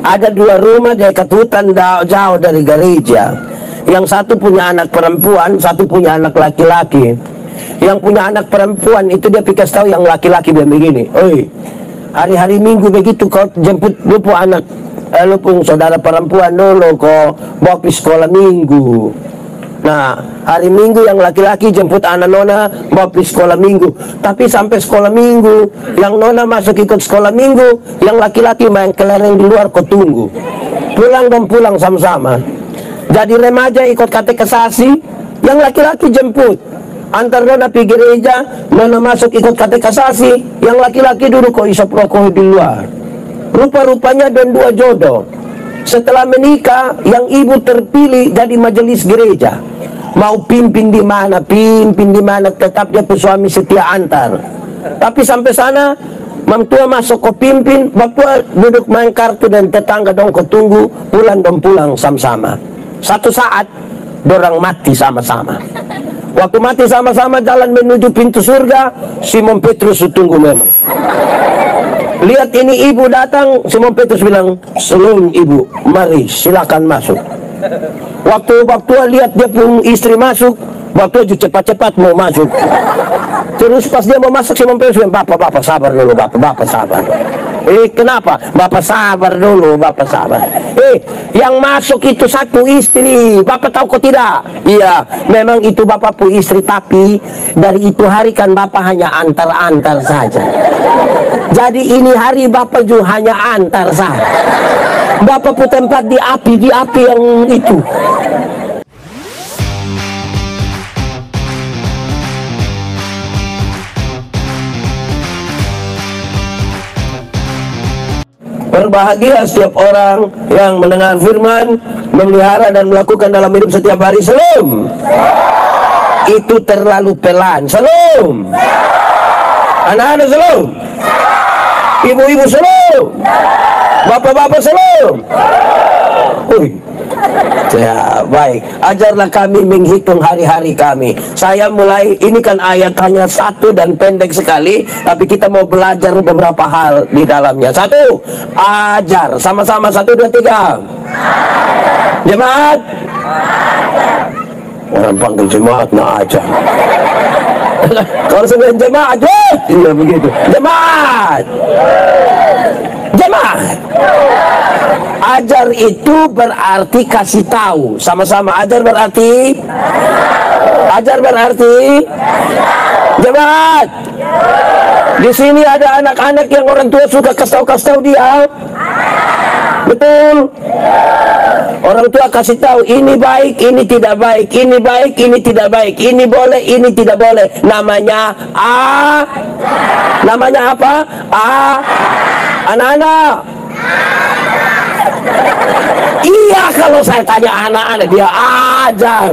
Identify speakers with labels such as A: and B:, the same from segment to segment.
A: Ada 2 rumah di dekat hutan jauh dari gereja. Yang satu punya anak perempuan, satu punya anak laki-laki. Yang punya anak perempuan itu dia pikir tahu yang laki-laki dia begini, oi, hari-hari Minggu begitu kau jemput lupa anak lupa saudara perempuan dulu kau bawa ke sekolah Minggu. Nah, hari Minggu yang laki-laki jemput anak nona bawa pergi sekolah Minggu. Tapi sampai sekolah Minggu, yang nona masuk ikut sekolah Minggu, yang laki-laki main kelereng di luar, kau tunggu. Pulang dan pulang sama-sama. Jadi remaja ikut katekisasi, yang laki-laki jemput. Antar nona pergi gereja, nona masuk ikut katekisasi, yang laki-laki duduk kau isap rokok di luar. Rupa-rupanya dan 2 jodoh. Setelah menikah, yang ibu terpilih jadi majelis gereja. Mau pimpin di mana, tetap dia suami setia antar. Tapi sampai sana, mamtua masuk ke pimpin, bapak duduk main kartu dan tetangga dong kau tunggu, pulang dan pulang sama-sama. Satu saat, dorang mati sama-sama. Waktu mati sama-sama jalan menuju pintu surga, Simon Petrus tunggu memang. Lihat ini ibu datang, Simon Petrus bilang, "Shalom ibu, mari silakan masuk." Waktu lihat dia pun istri masuk, waktu cepat-cepat mau masuk. Terus pas dia mau masuk, Simon Petrus bilang, Bapak sabar dulu, Bapak sabar. Kenapa? Bapak sabar dulu, Bapak sabar. Yang masuk itu satu istri, Bapak tahu kok tidak? Iya, memang itu Bapak pun istri, tapi dari itu hari kan Bapak hanya antar-antar saja. Jadi ini hari Bapak juga hanya antar saja. Bapak pun tempat di api yang itu. Berbahagia setiap orang yang mendengar firman, memelihara dan melakukan dalam hidup setiap hari. Shalom. Itu terlalu pelan. Shalom. Anak-anak shalom. Ibu-ibu shalom. Bapak-bapak shalom. Ya, baik. Ajarlah kami menghitung hari-hari kami. Saya mulai, ini kan ayat hanya 1 dan pendek sekali, tapi kita mau belajar beberapa hal di dalamnya. 1, ajar. Sama-sama, 1, 2, 3. Jemaat. Orang panggil jemaat, nah ajar. Kalau sebenarnya jemaat, iya begitu. Jemaat. Ajar itu berarti kasih tahu. Sama-sama, ajar berarti jemaat. Di sini ada anak-anak yang orang tua suka kasih tahu dia. Betul. Orang tua kasih tahu ini baik, ini tidak baik, ini baik, ini tidak baik, ini boleh, ini tidak boleh. Namanya namanya apa? Anak-anak. Iya, kalau saya tanya anak-anak dia ajar.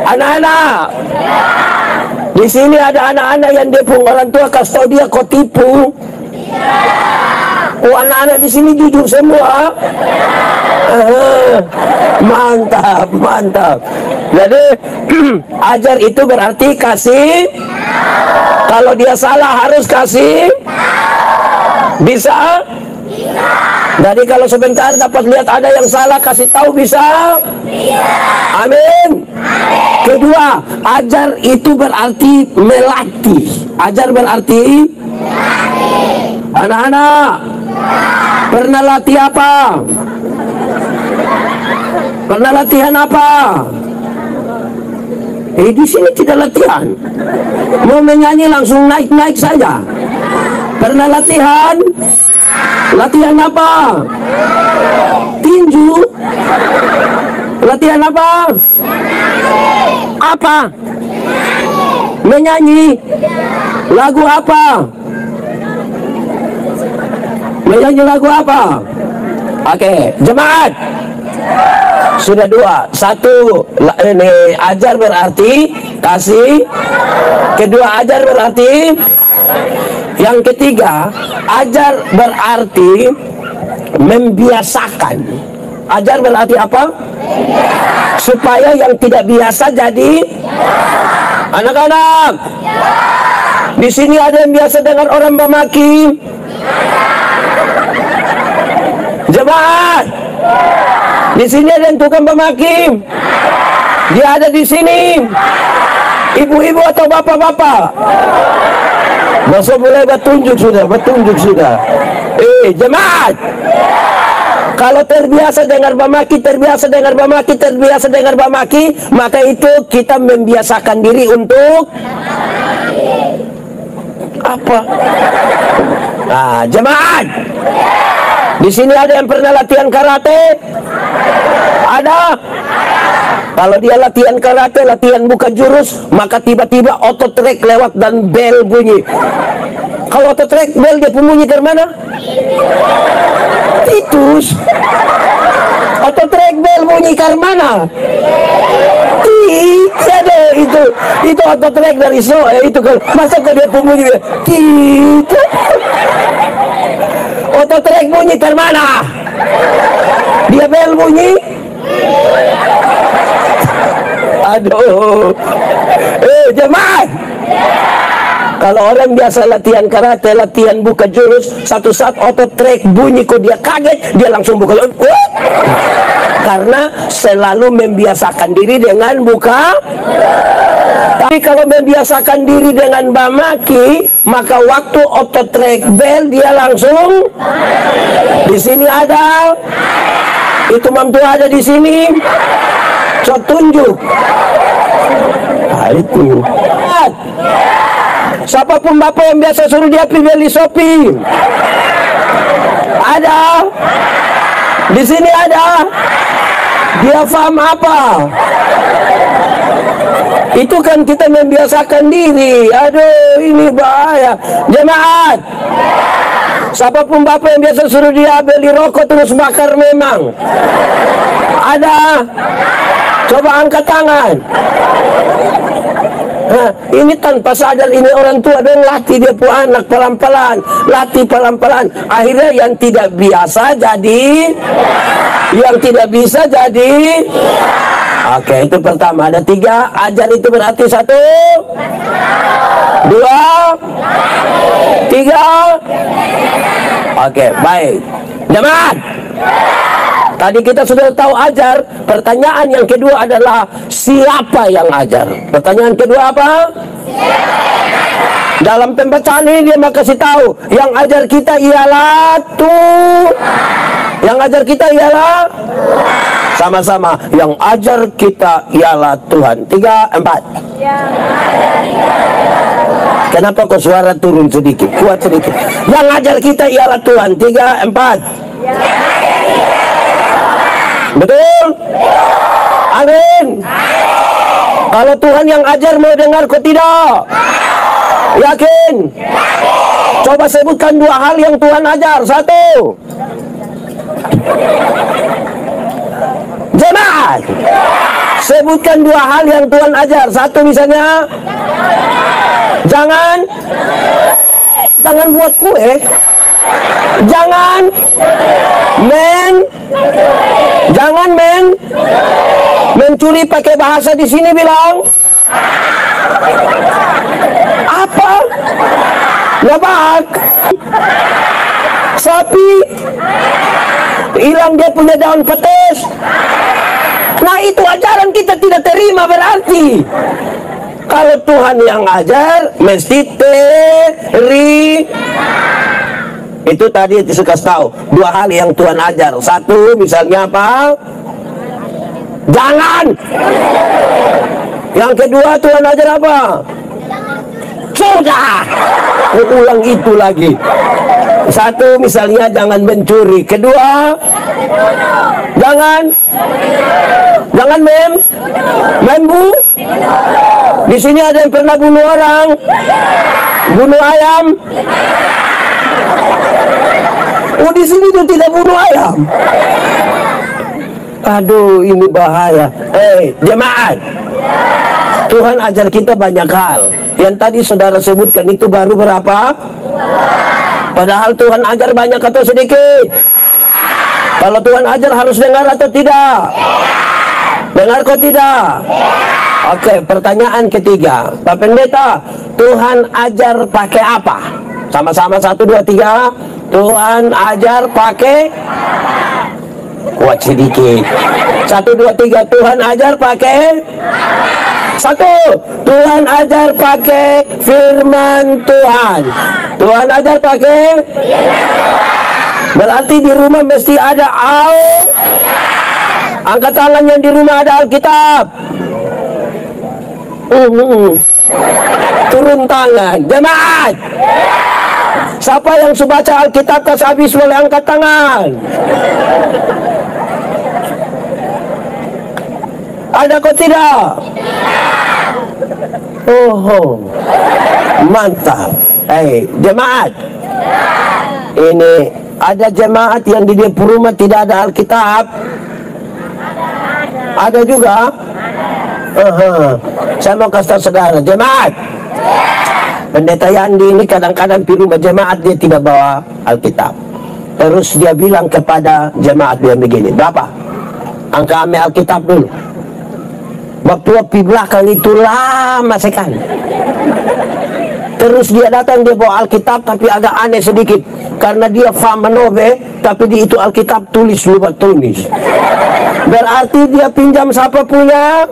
A: Anak-anak. Di sini ada anak-anak yang dia pun orang tua kasih tahu dia kok tipu. Oh, anak-anak di sini jujur semua. Mantap. Jadi ajar itu berarti kasih. Kalau dia salah harus kasih. Bisa? Jadi kalau sebentar dapat lihat ada yang salah, kasih tahu bisa? Amin. Kedua, ajar itu berarti melatih. Ajar berarti anak-anak pernah latih apa? Pernah latihan apa? Di sini tidak latihan. Mau menyanyi langsung naik-naik saja. Pernah latihan? Latihan apa? Tinju? Latihan apa? Apa? Menyanyi? Lagu apa? Menyanyi lagu apa? Oke, jemaat. Sudah 2. 1, ini ajar berarti kasih. Kedua, ajar berarti. Yang ketiga, ajar berarti membiasakan. Ajar berarti apa? Supaya yang tidak biasa jadi. Anak-anak, di sini ada yang biasa dengar orang memaki. Di sini ada yang tukang pemaki. Dia ada di sini. Ibu-ibu atau bapak-bapak? Masa mulai bertunjuk sudah. Jemaat. Kalau terbiasa dengar bamaki, maka itu kita membiasakan diri untuk apa? Nah, jemaat. Di sini ada yang pernah latihan karate? Ada? Kalau dia latihan karate, latihan buka jurus, maka tiba-tiba otot trek lewat dan bel bunyi. Kalau otot trek, bel dia bunyi dari mana? Titus. Otot trek bel bunyi dari mana? Tidak deh, itu otot trek dari itu kan. Masa kok dia bunyi? Tidak. Otot trek bunyi dari mana? Dia bel bunyi. Aduh. Jemaat. Kalau orang biasa latihan karate, latihan buka jurus, satu saat otot trek bunyi, kok dia kaget, dia langsung buka. Karena selalu membiasakan diri dengan buka. Tapi kalau membiasakan diri dengan bamaki, maka waktu otot trek bel dia langsung. Di sini ada. Itu mampu ada di sini. So tunjuk. Nah, itu. Siapapun bapak yang biasa suruh dia beli Shopee, ada. Di sini ada. Dia paham apa? Itu kan kita membiasakan diri. Aduh, ini bahaya. Jemaat. Siapapun bapak yang biasa suruh dia beli rokok terus bakar memang. Ada. Coba angkat tangan. Nah, ini tanpa sadar ini orang tua dan latih dia pun anak pelan-pelan, latih pelan-pelan. Akhirnya yang tidak biasa jadi, yang tidak bisa jadi. Oke, itu pertama. Ada 3. Ajar itu berarti 1, 2, 3. Oke, baik. Jemaat. Tadi kita sudah tahu ajar. Pertanyaan yang kedua adalah siapa yang ajar? Pertanyaan kedua apa? Dalam pembacaan ini dia makasih tahu yang ajar kita ialah Tuhan. Yang ajar kita ialah sama-sama. Yang ajar kita ialah Tuhan. 3, 4. Kenapa kok suara turun sedikit? Kuat sedikit. Yang ajar kita ialah Tuhan. 3, 4. Betul? Amin. Kalau Tuhan yang ajar mau dengar kok tidak? Yakin? Coba sebutkan 2 hal yang Tuhan ajar. 1. Jemaat. Sebutkan 2 hal yang Tuhan ajar. 1 misalnya. Jangan buat kue. Jangan mencuri. Pakai bahasa di sini bilang apa? Lebak. Sapi hilang dia punya daun petis. Nah, itu ajaran kita tidak terima berarti. Kalau Tuhan yang ajar mesti itu tadi dikasih tahu 2 hal yang Tuhan ajar. 1 misalnya apa? Jangan. Yang kedua Tuhan ajar apa? Sudah. Ulang itu lagi. 1 misalnya jangan mencuri. Kedua jangan membunuh. Di sini ada yang pernah bunuh orang, bunuh ayam. Oh, di sini tuh tidak bunuh ayam. Aduh, ini bahaya. Jemaat. Tuhan ajar kita banyak hal. Yang tadi saudara sebutkan itu baru berapa? Padahal Tuhan ajar banyak atau sedikit? Kalau Tuhan ajar harus dengar atau tidak? Dengar kok tidak? Oke, pertanyaan ketiga. Pak Pendeta, Tuhan ajar pakai apa? Sama-sama 1, 2, 3. Tuhan ajar pakai kuat sedikit. 1, 2, 3. Tuhan ajar pakai 1. Tuhan ajar pakai firman Tuhan. Tuhan ajar pakai berarti di rumah mesti ada angkat tangan yang di rumah ada Alkitab. Turun tangan jemaat. Siapa yang sudah baca Alkitab tas habis boleh angkat tangan. Ada kok tidak? Oh, mantap. Jemaat. Ini ada jemaat yang di dia rumah tidak ada Alkitab. Ada juga. Saya mau kasih tahu saudara, jemaat. Pendeta Yandi ini kadang-kadang di rumah jemaat dia tidak bawa Alkitab. Terus dia bilang kepada jemaat dia begini, Bapak, angkat ame Alkitab dulu. Waktu belakang itu lama sekali. Terus dia datang, dia bawa Alkitab tapi agak aneh sedikit. Karena dia Famanove, tapi di itu Alkitab tulis lupa tulis. Berarti dia pinjam siapa punya?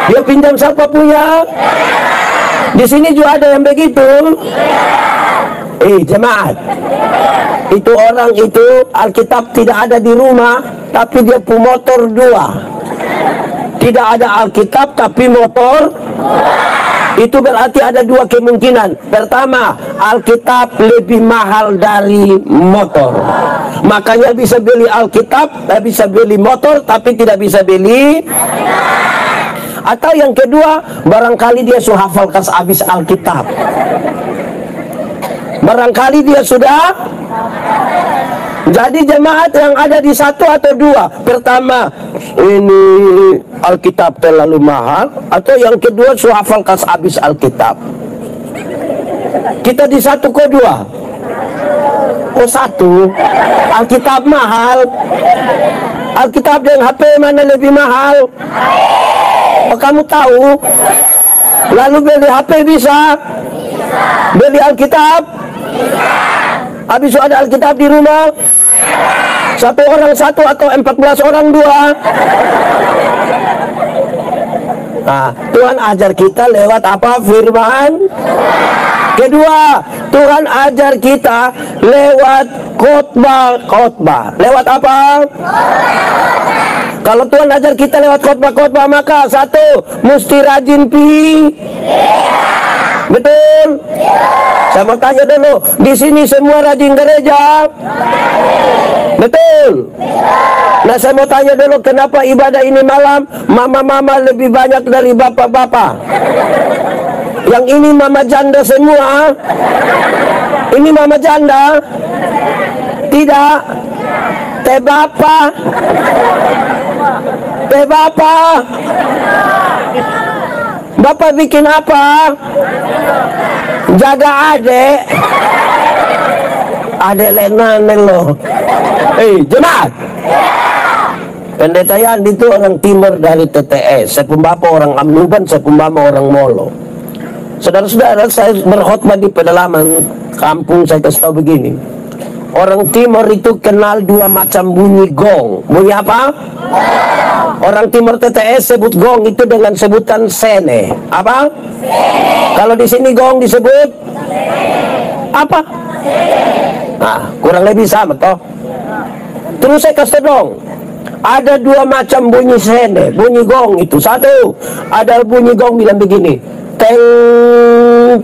A: Dia pinjam siapa punya? Di sini juga ada yang begitu. Jemaat. Itu orang itu Alkitab tidak ada di rumah, tapi dia punya motor 2. Tidak ada Alkitab tapi motor. Itu berarti ada 2 kemungkinan. Pertama, Alkitab lebih mahal dari motor. Makanya bisa beli Alkitab, bisa beli motor, tapi tidak bisa beli. Atau yang kedua, barangkali dia sudah hafal kas habis Alkitab. Barangkali dia sudah. Jadi jemaat yang ada di 1 atau 2. Pertama, ini Alkitab terlalu mahal. Atau yang kedua, sudah hafal kas habis Alkitab. Kita di 1 ke 2. Oh 1. Alkitab mahal. Alkitab dan HP mana lebih mahal? Oh, kamu tahu? Lalu beli HP bisa? Beli Alkitab? Habis ada Alkitab di rumah? 1 orang 1 atau 14 orang 2? Nah, Tuhan ajar kita lewat apa? Firman. Kedua, Tuhan ajar kita lewat khotbah. Lewat apa? Kalau Tuhan ajar kita lewat khotbah, maka 1, mesti rajin betul? Saya mau tanya dulu, di sini semua rajin gereja? Betul? Nah, saya mau tanya dulu, kenapa ibadah ini malam mama-mama lebih banyak dari bapak-bapak? Yang ini mama janda semua? Ini mama janda? Tidak? Teh bapak? Bapak bikin apa? Jaga adek. Adek lenanen loh. Jemaat. Pendeta Yandi itu orang timur dari TTS. Saya pun bapak orang Amnuban, saya pun mama orang Molo. Saudara-saudara, saya berkhotbah di pedalaman kampung, saya kasih tahu begini. Orang timur itu kenal 2 macam bunyi gong. Bunyi apa? Orang timur TTS sebut gong itu dengan sebutan sene. Apa? Kalau di sini gong disebut apa? Nah, kurang lebih sama toh. Terus saya kasih dong. Ada 2 macam bunyi sene, bunyi gong itu. 1, ada bunyi gong bilang begini. Teng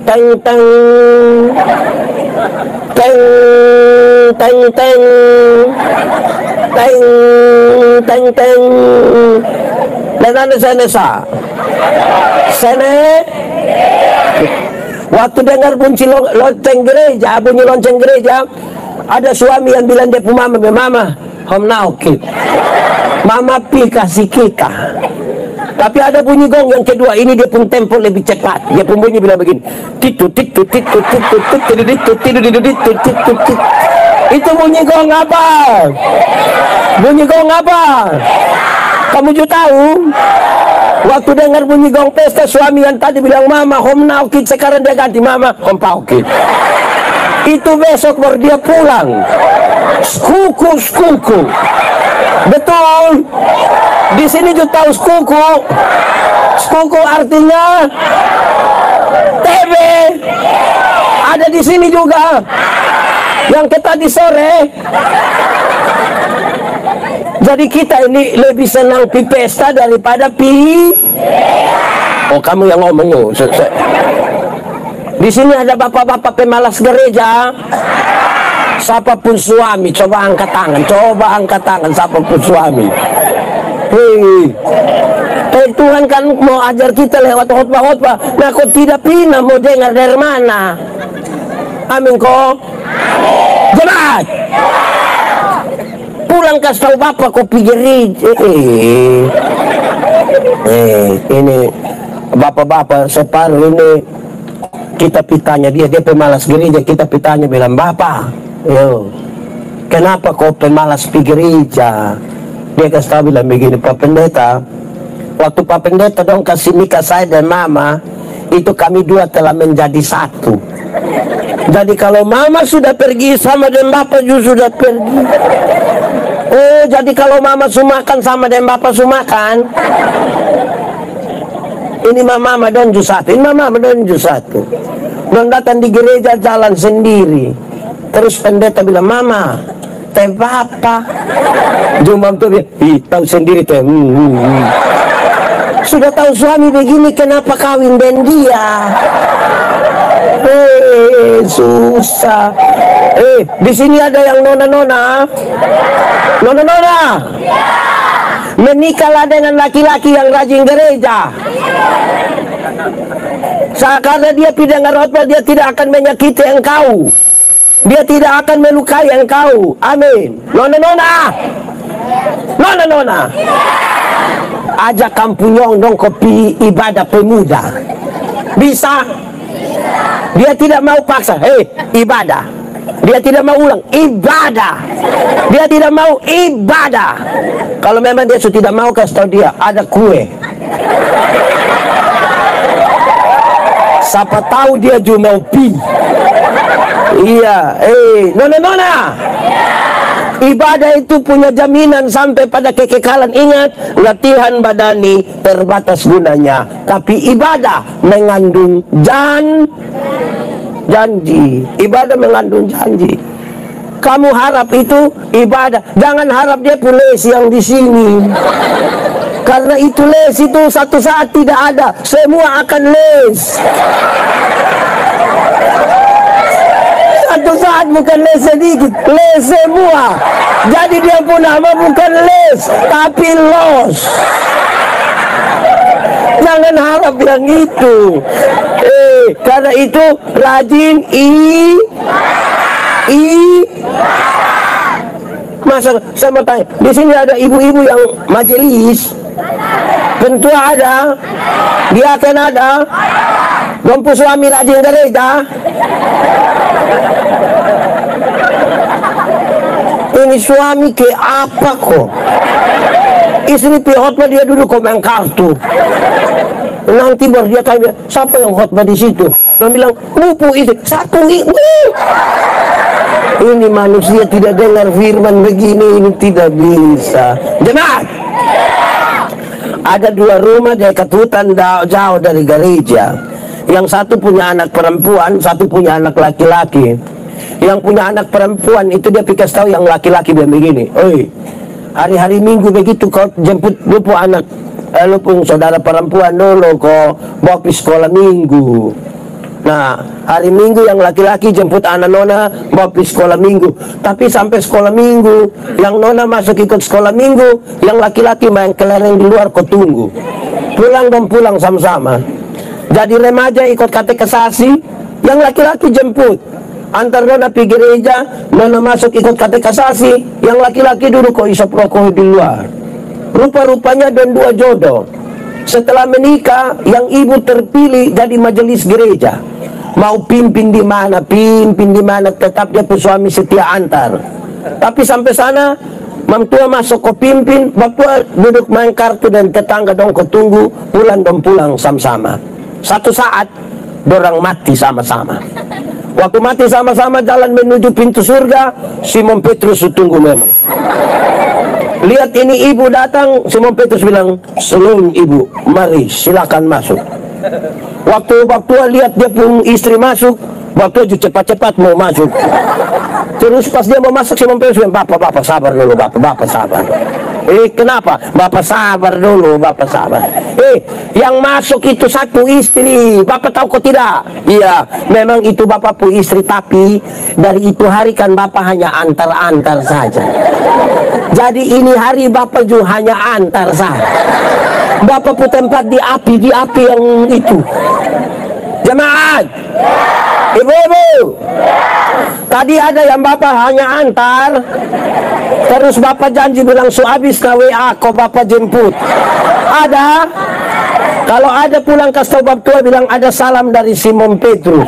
A: teng teng teng teng teng teng teng teng. Dan ada sene waktu dengar bunyi lonceng gereja, bunyi lonceng gereja, ada suami yang bilang dia punya mama hom naukit mama pi kasih kika. Tapi ada bunyi gong yang kedua, ini dia pun tempo lebih cepat. Dia pun bunyi bilang begini. Itu bunyi gong apa? Bunyi gong apa? Kamu juga tahu? Waktu dengar bunyi gong pesta, suami yang tadi bilang mama hom naukit, sekarang dia ganti mama hom paukit. Itu besok baru dia pulang. Skuku. Betul. Di sini juga tahu skuku. Skuku artinya TB. Ada di sini juga. Yang kita tadi sore. Jadi kita ini lebih senang pi pesta daripada pi. Oh, kamu yang ngomong loh. Di sini ada bapak-bapak pemalas gereja. Siapapun suami, coba angkat tangan, siapapun suami. Hei, Tuhan kan mau ajar kita lewat khotbah. Nah, kok tidak pina mau dengar dari mana? Amin kok. Jemaat. Pulang kasih tahu bapak kok pikirin. Ini bapak-bapak separuh ini kita pitanya dia pemalas gereja, kita pitanya bilang bapak, yo, kenapa kau pemalas pi gereja? Dia kasih tahu bilang begini, Pak Pendeta, waktu Pak Pendeta dong kasih nikah saya dan Mama, itu kami dua telah menjadi satu. Jadi kalau Mama sudah pergi sama dan Bapak juga sudah pergi. Oh, jadi kalau Mama sumakan sama dan Bapak sumakan. Ini Mama dan ju satu, ini Mama dan ju satu. Dan datang di gereja jalan sendiri. Terus pendeta bilang, Mama, teh Bapak. Jumam tuh dia, tahu sendiri teh. Sudah tahu suami begini, kenapa kawin dengan dia? Susah. Di sini ada yang nona-nona. Nona-nona. Menikahlah dengan laki-laki yang rajin gereja. Karena dia tidak ngerotbah, dia tidak akan menyakiti engkau. Dia tidak akan melukai engkau. Amin. Nona-nona. Nona-nona. Ajak kampunyong dong kopi ibadah pemuda. Bisa? Dia tidak mau paksa. Ibadah. Dia tidak mau ulang. Ibadah. Dia tidak mau ibadah. Kalau memang dia sudah tidak mau, kasih tahu dia ada kue. Siapa tahu dia juga mau pi. Iya. Nona-nona. Ibadah itu punya jaminan sampai pada kekekalan. Ingat, latihan badani terbatas gunanya, tapi ibadah mengandung janji. Ibadah mengandung janji. Kamu harap itu ibadah, jangan harap dia pun les yang di sini. Karena itu les itu satu saat tidak ada, semua akan les. Satu saat bukan les sedikit, les semua. Jadi dia pun nama bukan les, tapi los. Jangan harap yang itu. Karena itu rajin masa saya mau tanya, di sini ada ibu-ibu yang majelis, tentu ada, dia akan ada, dompu suami rajin gereja. Ini suami ke apa kok? Istri pi khotbah dia duduk komen kartu. Nanti baru dia tanya, siapa yang khotbah di situ? Dia bilang, lupu itu, satu ibu. Ini manusia tidak dengar firman begini, ini tidak bisa. Jemaat, ada dua rumah di dekat hutan jauh dari gereja. Yang satu punya anak perempuan, satu punya anak laki-laki. Yang punya anak perempuan itu dia pikir tahu yang laki-laki dia begini. Hari-hari Minggu begitu kau jemput lupu anak, lupu saudara perempuan dulu kau bawa ke sekolah Minggu. Nah, hari Minggu yang laki-laki jemput anak nona bawa ke sekolah Minggu. Tapi sampai sekolah Minggu, yang nona masuk ikut sekolah Minggu, yang laki-laki main kelereng di luar kau tunggu. Pulang dan pulang sama-sama. Jadi remaja ikut katekisasi, yang laki-laki jemput. Antar nona pergi gereja, nona masuk ikut katekisasi, yang laki-laki duduk kok isap rokok di luar. Rupa-rupanya dan dua jodoh. Setelah menikah, yang ibu terpilih jadi majelis gereja. Mau pimpin di mana, tetap dia suami setia antar. Tapi sampai sana, mamtua masuk ke pimpin, bapak duduk main kartu dan tetangga dong ketunggu, pulang sama-sama. Satu saat, dorang mati sama-sama. Waktu mati sama-sama jalan menuju pintu surga, Simon Petrus tunggu memang. Lihat ini ibu datang, Simon Petrus bilang, "Shalom ibu, mari silakan masuk." Waktu lihat dia pun istri masuk, waktu cepat-cepat mau masuk. Terus pas dia mau masuk, Simon Petrus bilang, Bapak sabar dulu, Bapak sabar. Kenapa? Bapak sabar dulu, Bapak sabar. Yang masuk itu satu istri, Bapak tahu kok tidak? Iya, memang itu Bapak pun istri, tapi dari itu hari kan Bapak hanya antar-antar saja. Jadi ini hari Bapak juga hanya antar saja. Bapak pun tempat di api yang itu. Jemaat, ibu-ibu, tadi ada yang Bapak hanya antar, terus Bapak janji bilang habis na WA kok Bapak jemput. Ada? Kalau ada pulang kasih tahu Bapak tua bilang ada salam dari Simon Petrus.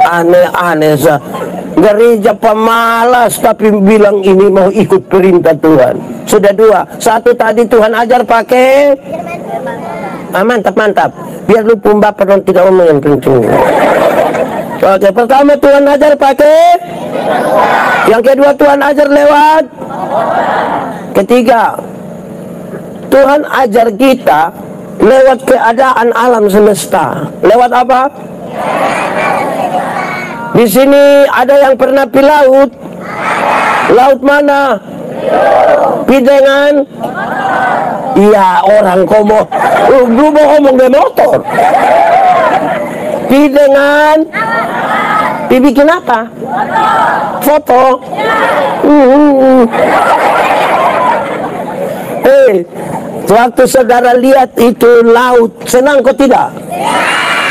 A: Aneh-aneh sah. Gereja pemalas tapi bilang ini mau ikut perintah Tuhan. Sudah dua. Satu tadi Tuhan ajar pakai mantap. Biar lu pun Bapak dong tidak omong yang kenceng. Oke, pertama Tuhan ajar pakai. Yang kedua Tuhan ajar lewat. Ketiga, Tuhan ajar kita lewat keadaan alam semesta. Lewat apa? Di sini ada yang pernah pi laut. Laut mana? Pidengan. Iya, orang komo. Belum mau ngomong dia motor. Pidengan. Dibikin apa? Foto. Waktu saudara lihat itu laut, senang kok tidak?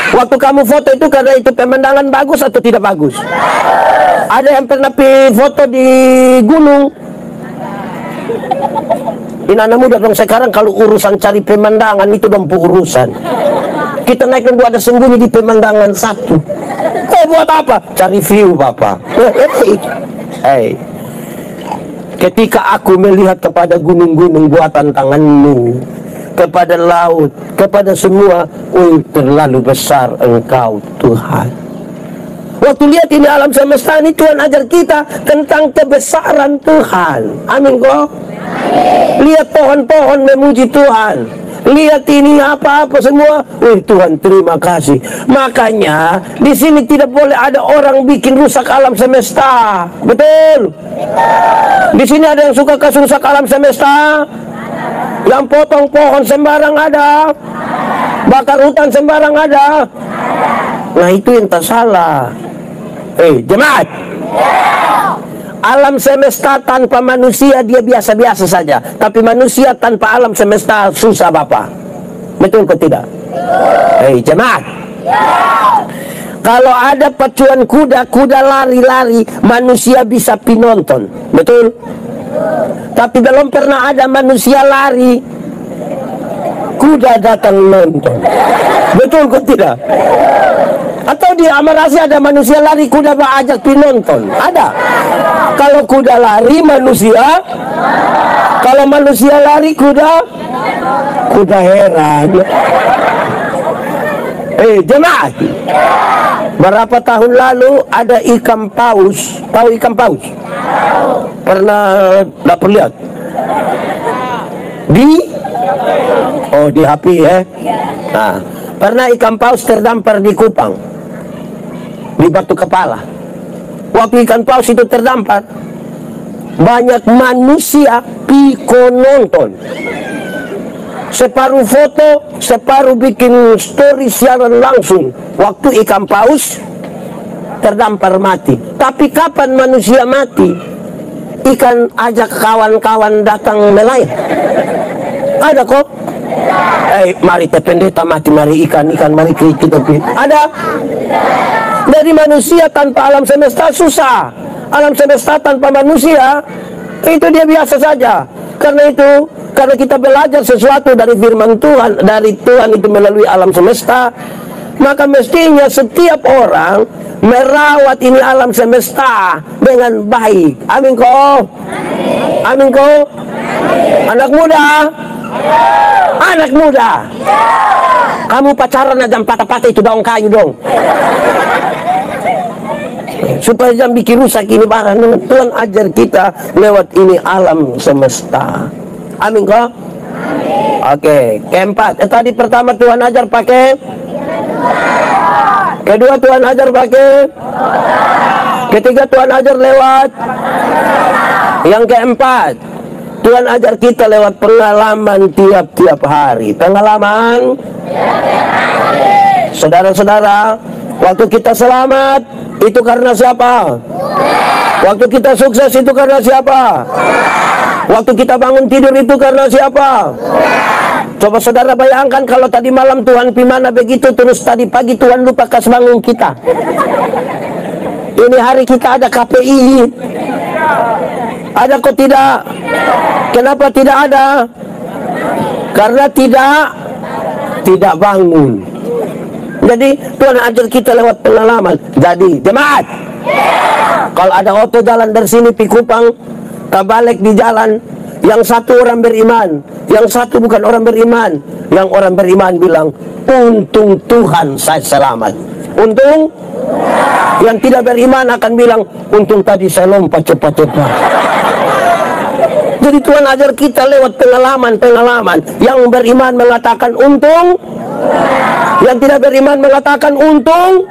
A: Waktu kamu foto itu karena itu pemandangan bagus atau tidak bagus? Ada yang pernah foto di gunung? Ini anak muda dong sekarang kalau urusan cari pemandangan itu dong urusan. Kita naik dan ada sembunyi di pemandangan satu. Buat apa? Cari view Bapak. Ketika aku melihat kepada gunung-gunung buatan tanganmu, kepada laut, kepada semua, terlalu besar Engkau Tuhan. Waktu lihat ini alam semesta ini, Tuhan ajar kita tentang kebesaran Tuhan. Amin kok. Lihat pohon-pohon memuji Tuhan. Lihat ini apa-apa semua. Tuhan terima kasih. Makanya di sini tidak boleh ada orang bikin rusak alam semesta. Betul? Di sini ada yang suka rusak alam semesta. Yang potong pohon sembarang ada. Bakar hutan sembarang ada. Nah itu yang tak salah. Jemaat, alam semesta tanpa manusia dia biasa-biasa saja. Tapi manusia tanpa alam semesta susah Bapak. Betul ke tidak? Jemaat, kalau ada pacuan kuda lari-lari, manusia bisa pinonton. Betul? Tapi belum pernah ada manusia lari, kuda datang nonton. Betul ke tidak? Atau di Amarasi ada manusia lari, kuda ajak pinonton? Ada. Kalau kuda lari manusia, kalau manusia lari kuda heran. Jemaat, berapa tahun lalu ada ikan paus. Tahu ikan paus? Pernah dapat lihat? Di HP ya. Nah, pernah ikan paus terdampar di Kupang, di Batu Kepala. Waktu ikan paus itu terdampar, banyak manusia piko nonton. Separuh foto, separuh bikin story siaran langsung. Waktu ikan paus terdampar mati. Tapi kapan manusia mati? Ikan ajak kawan-kawan datang nelayan. Ada kok. Mari pendeta mati, mari ikan, mari kita. Ada. Dari manusia tanpa alam semesta susah. Alam semesta tanpa manusia itu dia biasa saja. Karena kita belajar sesuatu dari firman Tuhan, dari Tuhan itu melalui alam semesta, maka mestinya setiap orang merawat ini alam semesta dengan baik. Amin kok. Amin kok. Anak muda. Anak muda. Kamu pacaran aja patah-patah itu daun kayu dong. Supaya jangan bikin rusak ini barang. Tuhan ajar kita lewat ini alam semesta. Amin kok? Oke, keempat. Tadi pertama Tuhan ajar pakai. Kedua Tuhan ajar pakai. Ketiga Tuhan ajar lewat. Yang keempat, Tuhan ajar kita lewat pengalaman tiap-tiap hari. Pengalaman. Saudara-saudara, waktu kita selamat itu karena siapa? Waktu kita sukses itu karena siapa? Waktu kita bangun tidur itu karena siapa? Coba saudara bayangkan kalau tadi malam Tuhan pimana begitu, terus tadi pagi Tuhan lupa kasih bangun kita. Ini hari kita ada KPI. Ada kok tidak? Kenapa tidak ada? Karena tidak bangun. Jadi Tuhan ajar kita lewat pengalaman. Jadi jemaat, kalau ada auto jalan dari sini Pikupang balik di jalan, yang satu orang beriman, yang satu bukan orang beriman. Yang orang beriman bilang, untung Tuhan saya selamat. Untung. Yang tidak beriman akan bilang, untung tadi saya lompat cepat-cepat. Jadi Tuhan ajar kita lewat pengalaman-pengalaman. Yang beriman mengatakan untung, yang tidak beriman mengatakan untung.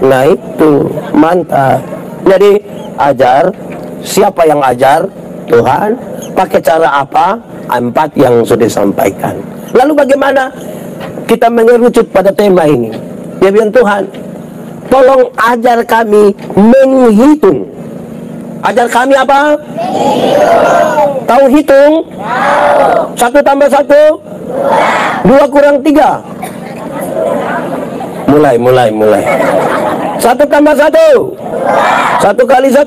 A: Nah itu mantap. Jadi ajar. Siapa yang ajar? Tuhan. Pakai cara apa? 4 yang sudah disampaikan. Lalu bagaimana kita mengerucut pada tema ini? Dia bilang, Tuhan, tolong ajar kami menghitung. Ajar kami apa? Tahu hitung? 1 tambah 1? 2 kurang 3? Mulai. 1 tambah 1? 1 kali 1?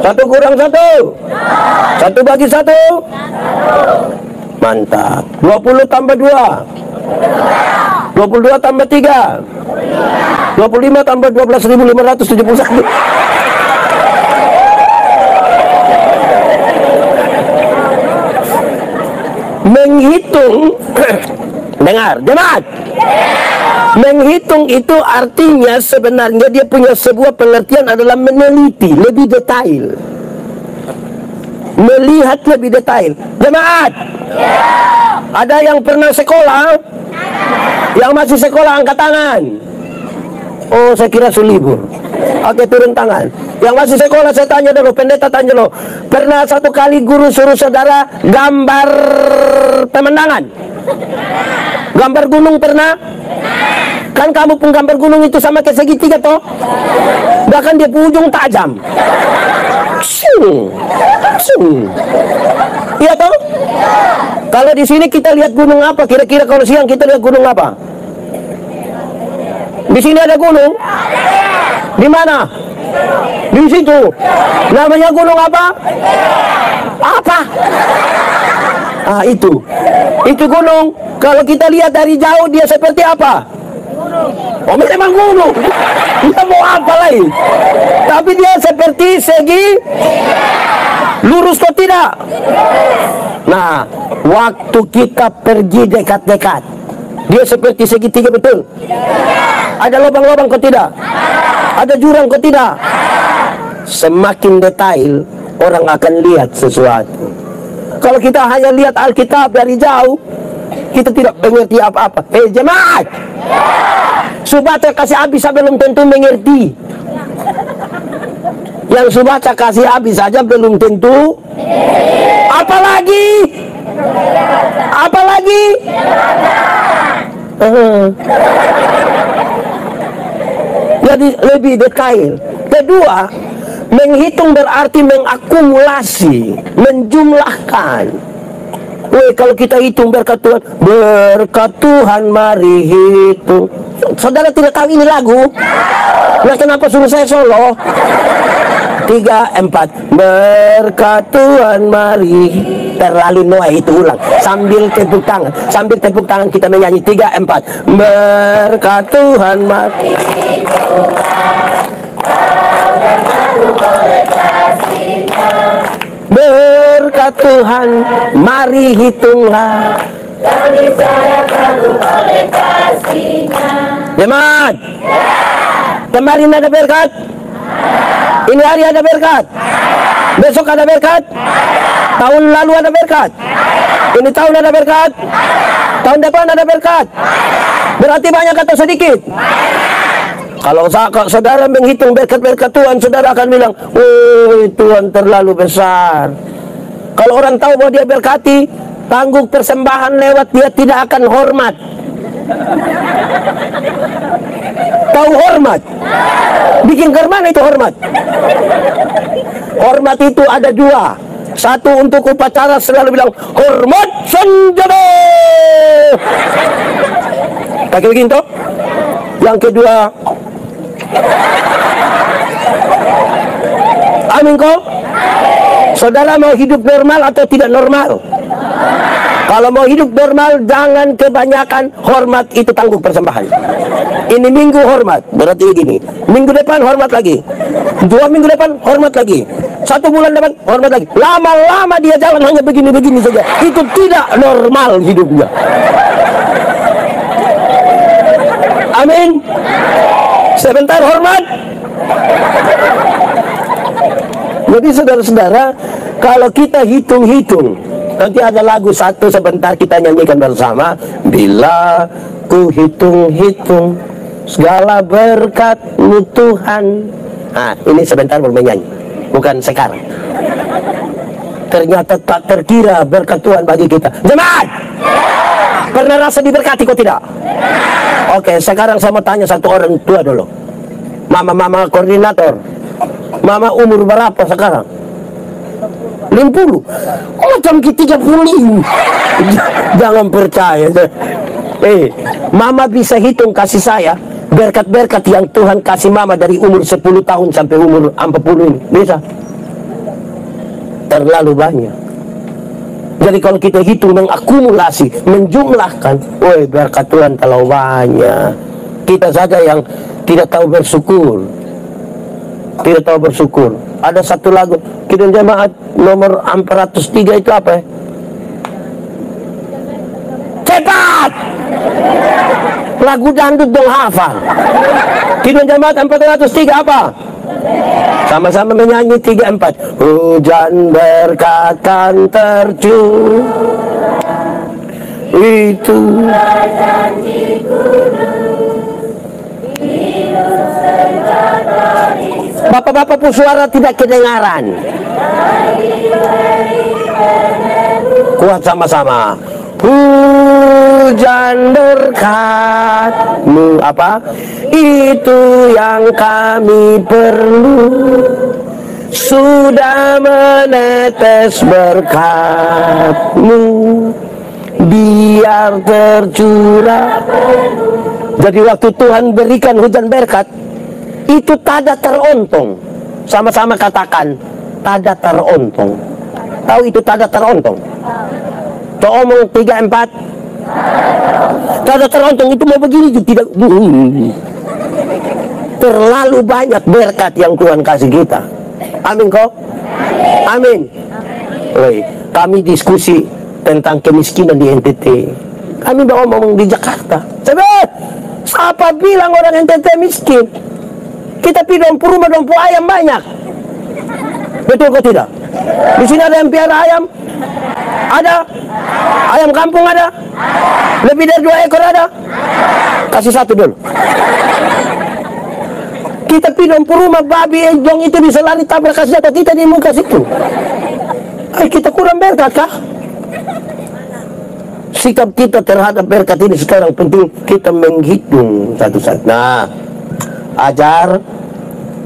A: 1 kurang 1? 1 bagi 1? Mantap. 20 tambah 2? 22 tambah 3? 25 tambah 12.571. Menghitung. Dengar, jemaat. Menghitung itu artinya sebenarnya dia punya sebuah pengertian adalah meneliti lebih detail. Melihat lebih detail. Jemaat, ada yang pernah sekolah? Yang masih sekolah angkat tangan. Oh, saya kira sulibur. Oke, turun tangan. Yang masih sekolah saya tanya dulu, pendeta tanya dulu. Pernah satu kali guru suruh saudara gambar pemandangan? Gambar gunung pernah? Kan kamu pun gambar gunung itu sama kayak segitiga toh? Bahkan dia ujung tajam. Iya toh? Kalau di sini kita lihat gunung apa? Kira-kira kalau siang kita lihat gunung apa? Di sini ada gunung? Di mana? Di situ. Namanya gunung apa? Apa? Ah, itu gunung. Kalau kita lihat dari jauh dia seperti apa? Oh, memang gunung. Dia mau apa lagi? Tapi dia seperti segi lurus kok tidak? Nah, waktu kita pergi dekat-dekat, dia seperti segitiga betul? Ada lubang-lubang kok tidak? Ada jurang kok tidak? Semakin detail orang akan lihat sesuatu. Kalau kita hanya lihat Alkitab dari jauh, kita tidak mengerti apa-apa. Jemaat, Subaca kasih habis belum tentu mengerti. Yang Subaca kasih habis saja belum tentu. Apalagi jadi lebih detail. Kedua, menghitung berarti mengakumulasi, menjumlahkan. Kalau kita hitung berkat Tuhan mari hitung. Saudara tidak tahu ini lagu? Nah, kenapa suruh saya solo? 3, 4. Berkat Tuhan mari. Terlalu noai itu ulang. Sambil tepuk tangan kita menyanyi 3, 4. Berkat Tuhan mari. Berkat Tuhan mari hitunglah. Jemaat, kemarin ada berkat, ini hari ada berkat, besok ada berkat, tahun lalu ada berkat, ini tahun ada berkat, tahun depan ada berkat. Berarti banyak atau sedikit? Kalau saudara menghitung berkat-berkat Tuhan, saudara akan bilang, "Oh, Tuhan terlalu besar." Kalau orang tahu bahwa dia berkati, tanggung persembahan lewat, dia tidak akan hormat. Tahu hormat? Bikin ke mana itu hormat? Hormat itu ada dua. Satu, untuk upacara selalu bilang, "Hormat senjata." Pakai begitu. Yang kedua, amin kok? Saudara mau hidup normal atau tidak normal? Kalau mau hidup normal, jangan kebanyakan hormat, itu tanggung persembahan. Ini minggu hormat, berarti begini. Minggu depan hormat lagi. 2 minggu depan hormat lagi. 1 bulan depan hormat lagi. Lama-lama dia jalan hanya begini-begini saja. Itu tidak normal hidupnya. Amin. Sebentar hormat. Jadi saudara-saudara, kalau kita hitung-hitung, nanti ada lagu satu sebentar kita nyanyikan bersama. Bila ku hitung-hitung segala berkat-Mu Tuhan. Nah, ini sebentar bermain, bukan sekarang. Ternyata tak terkira berkat Tuhan bagi kita. Jemaat, pernah rasa diberkati kok tidak? Oke, sekarang saya mau tanya satu orang tua dulu. Mama koordinator. Mama umur berapa sekarang? 50. Oh, macam kita 35. Jangan percaya. Mama bisa hitung kasih saya berkat-berkat yang Tuhan kasih mama dari umur 10 tahun sampai umur 40 ini. Bisa? Terlalu banyak. Jadi kalau kita hitung, mengakumulasi, menjumlahkan, woi, berkat Tuhan terlalu banyak. Kita saja yang tidak tahu bersyukur. Tidak tahu bersyukur. Ada satu lagu Kidung Jemaat nomor 403 itu apa ya? Cepat! Lagu dangdut dong hafal. Kidung Jemaat 403 apa? Sama-sama menyanyi 3-4. Hujan berkat kan tercurah, itu Bapak-bapak pun suara tidak kedengaran. Kuat sama-sama. Hujan berkat-Mu apa? Itu yang kami perlu. Sudah menetes berkat-Mu, biar tercurah. Jadi waktu Tuhan berikan hujan berkat, itu tada terontong. Sama-sama katakan, tada terontong. Tahu itu tada terontong? Tuh omong 3-4. Tada terontong itu mau begini juga tidak. Terlalu banyak berkat yang Tuhan kasih kita. Amin kok? Amin. Woi, kami diskusi tentang kemiskinan di NTT. Kami bawa ngomong di Jakarta. Siapa bilang orang NTT miskin? Kita pi dompu rumah, dompu ayam banyak. Betul kok tidak? Di sini ada yang piara ayam? Ada? Ayam kampung ada? Lebih dari 2 ekor ada? Kasih 1 dulu. Kita pi dompu rumah, babi enjong itu bisa lari tabrak kasih atau kita di muka situ. Kita kurang berkat kah? Sikap kita terhadap berkat ini sekarang penting kita menghitung satu-satu. Nah, ajar,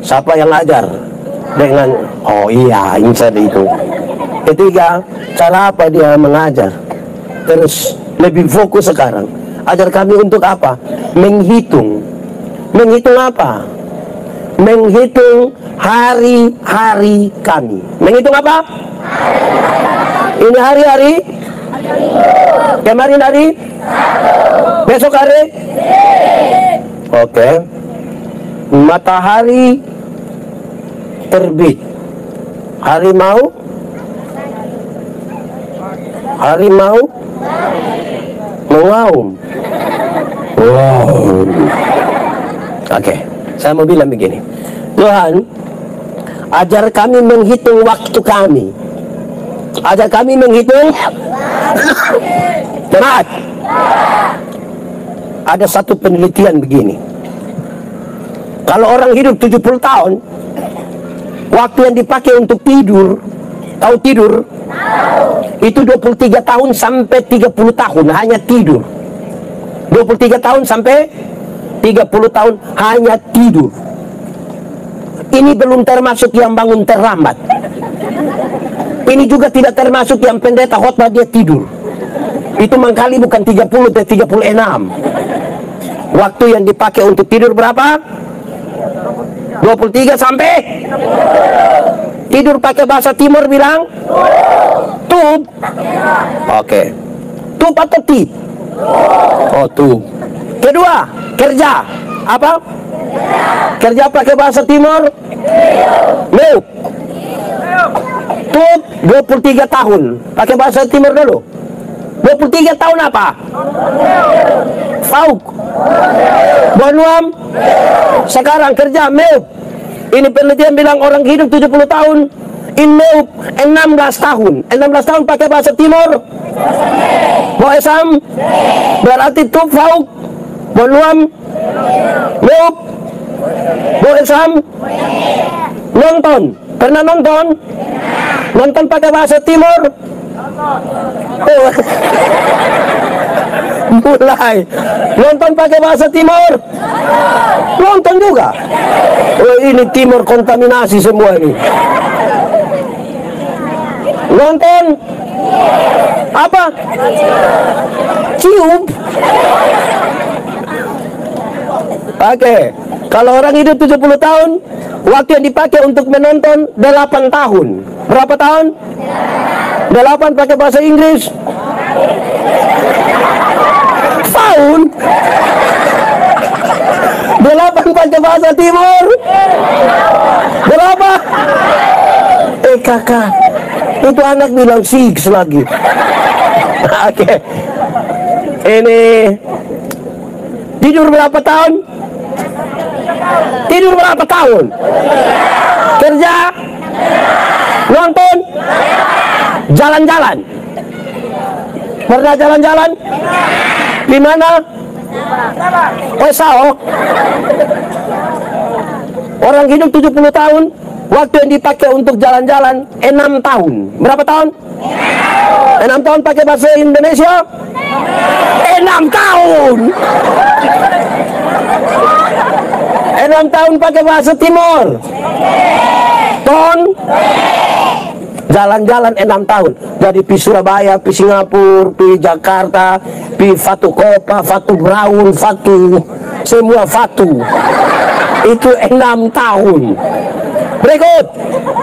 A: siapa yang ajar? Dengan, oh iya, insya itu. Ketiga, cara apa dia mengajar? Terus lebih fokus sekarang. Ajar kami untuk apa? Menghitung. Menghitung apa? Menghitung hari-hari kami. Menghitung apa? Ini hari-hari. Kemarin hari? Besok hari? Oke. Matahari terbit. Harimau Mengaum. Wow. Oke, saya mau bilang begini. Tuhan, ajar kami menghitung waktu kami. Ajar kami menghitung. Terat. Ada satu penelitian begini. Kalau orang hidup 70 tahun, waktu yang dipakai untuk tidur, tahu tidur? Itu 23 tahun sampai 30 tahun hanya tidur. 23 tahun sampai 30 tahun hanya tidur. Ini belum termasuk yang bangun terlambat. Ini juga tidak termasuk yang pendeta khotbah dia tidur. Itu mangkali bukan 30 tapi 36. Waktu yang dipakai untuk tidur berapa? 23 sampai tidur pakai bahasa timur bilang tub. Oke. Tub atau tip? Oh, tub. Kedua, kerja. Apa? Kerja pakai bahasa timur? Mil. Tub 23 tahun. Pakai bahasa timur dulu. 23 tahun apa? Fauk. Bonuam. Sekarang kerja Mil. Ini penelitian bilang orang hidup 70 tahun. In Mil 16 tahun. 16 tahun pakai bahasa timur. Boesam. Berarti tub fauk. Bonuam. Mil. Boesam. Nonton. Pernah nonton? Nonton pakai bahasa timur. Oh. Mulai nonton pakai bahasa timur. Nonton juga. Oh, ini timur kontaminasi semua ini. Nonton apa? Cium. Oke. Kalau orang hidup 70 tahun, waktu yang dipakai untuk menonton 8 tahun. Berapa tahun? 8 pakai bahasa Inggris. Tahun. 8 pakai bahasa timur. Berapa? Kakak, itu anak bilang 6 lagi. Oke. Ini tidur berapa tahun? Tidur berapa tahun? Kerja? Nonton? Jalan-jalan? Pernah jalan-jalan? Di mana? Oh, Sao. Orang hidup 70 tahun, waktu yang dipakai untuk jalan-jalan 6 tahun. Berapa tahun? 6 tahun pakai bahasa Indonesia? 6 tahun. 6 tahun pakai bahasa timur. Ton. Jalan-jalan 6 tahun. Jadi pi Surabaya, pi Singapura, pi Jakarta, pi Fatu Kopa, Fatu Brown, Fatu, semua Fatu. Itu 6 tahun. Berikut,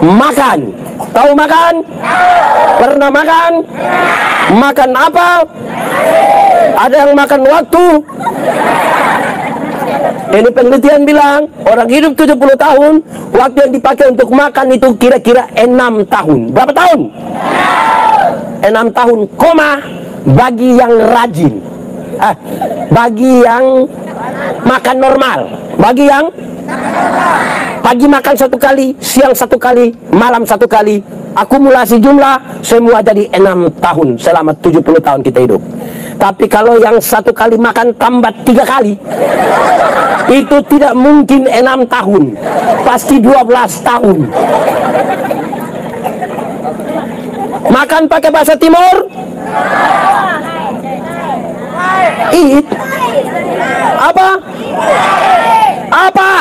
A: makan. Tahu makan? Pernah makan? Makan apa? Ada yang makan waktu? Ini penelitian bilang orang hidup 70 tahun, waktu yang dipakai untuk makan itu kira-kira 6 tahun. Berapa tahun? 6 tahun, koma, bagi yang rajin. Bagi yang makan normal. Bagi yang pagi makan 1 kali, siang 1 kali, malam 1 kali. Akumulasi jumlah semua jadi 6 tahun selama 70 tahun kita hidup. Tapi kalau yang 1 kali makan tambah 3 kali, itu tidak mungkin 6 tahun, pasti 12 tahun. Makan pakai bahasa timur? Eat. Apa? Apa?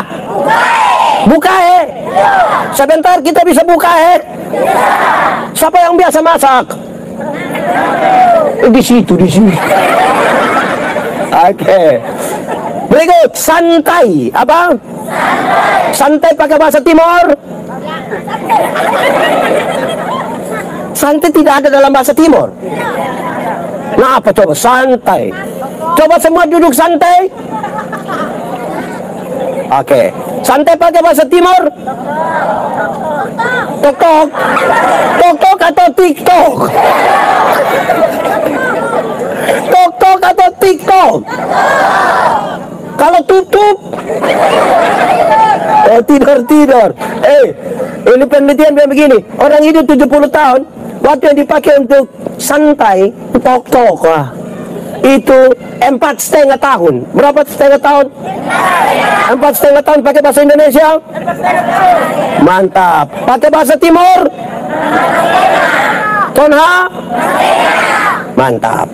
A: Bukae. Sebentar kita bisa bukae. Siapa yang biasa masak? Di situ, di sini. Oke. Berikut, santai. Apa? Santai pakai bahasa timur? Santai tidak ada dalam bahasa timur. Nah, apa coba? Santai. Coba semua duduk santai. Oke. Santai pakai bahasa timur? Tok-tok. Tok-tok atau TikTok? Tok-tok atau belum? Kalau tutup, tidur. Ini penelitian begini. Orang hidup 70 tahun, waktu yang dipakai untuk santai, tok-tok lah, itu 4,5 tahun. Berapa setengah tahun? 4,5 tahun. Pakai bahasa Indonesia? Mantap. Pakai bahasa Timur? Tonha? Mantap.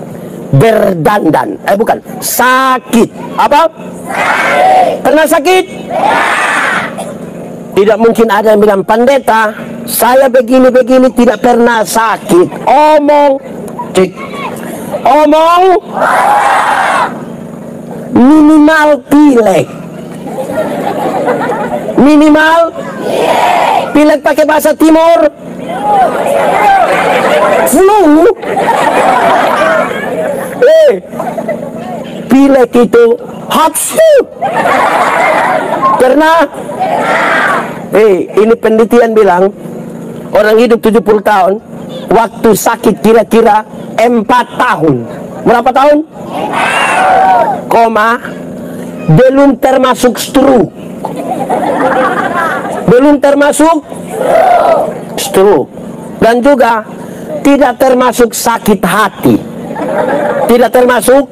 A: Berdandan, bukan, sakit. Apa? Sakit. Pernah sakit? Tidak mungkin ada yang bilang, pendeta, saya begini-begini tidak pernah sakit. Omong. Minimal pilek. Minimal pilek pakai bahasa Timur. Flu. Pilek itu hot flu. Karena ini penelitian bilang orang hidup 70 tahun, waktu sakit kira-kira 4 tahun. Berapa tahun? Belum termasuk stroke. Belum termasuk stroke. Dan juga tidak termasuk sakit hati. Tidak termasuk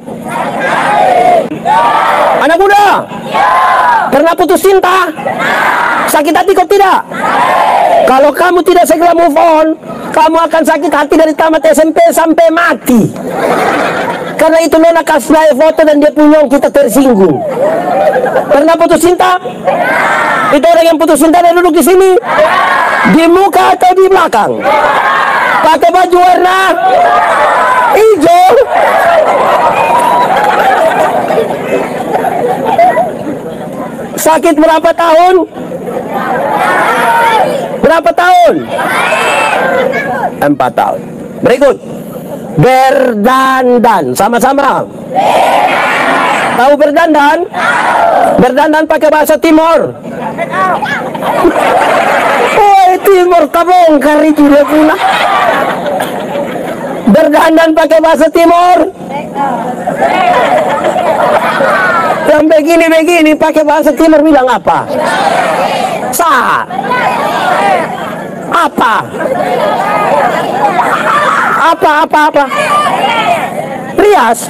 A: anak muda. Pernah putus cinta? Sakit hati kok tidak? Kalau kamu tidak segera move on, kamu akan sakit hati dari tamat SMP sampai mati. Karena itu Nona kasih foto dan dia punya kita tersinggung. Pernah putus cinta? Itu orang yang putus cinta dan duduk di sini. Di muka atau di belakang? Pakai baju warna hijau. Sakit berapa tahun? Berapa tahun? 4 tahun. Berikut. Berdandan. Sama-sama. Tahu berdandan? Berdandan pakai bahasa Timur. Timur kabongkar itu dia pula. Berdandan pakai bahasa Timur. Yang begini-begini pakai bahasa Timur bilang apa? Apa? Rias.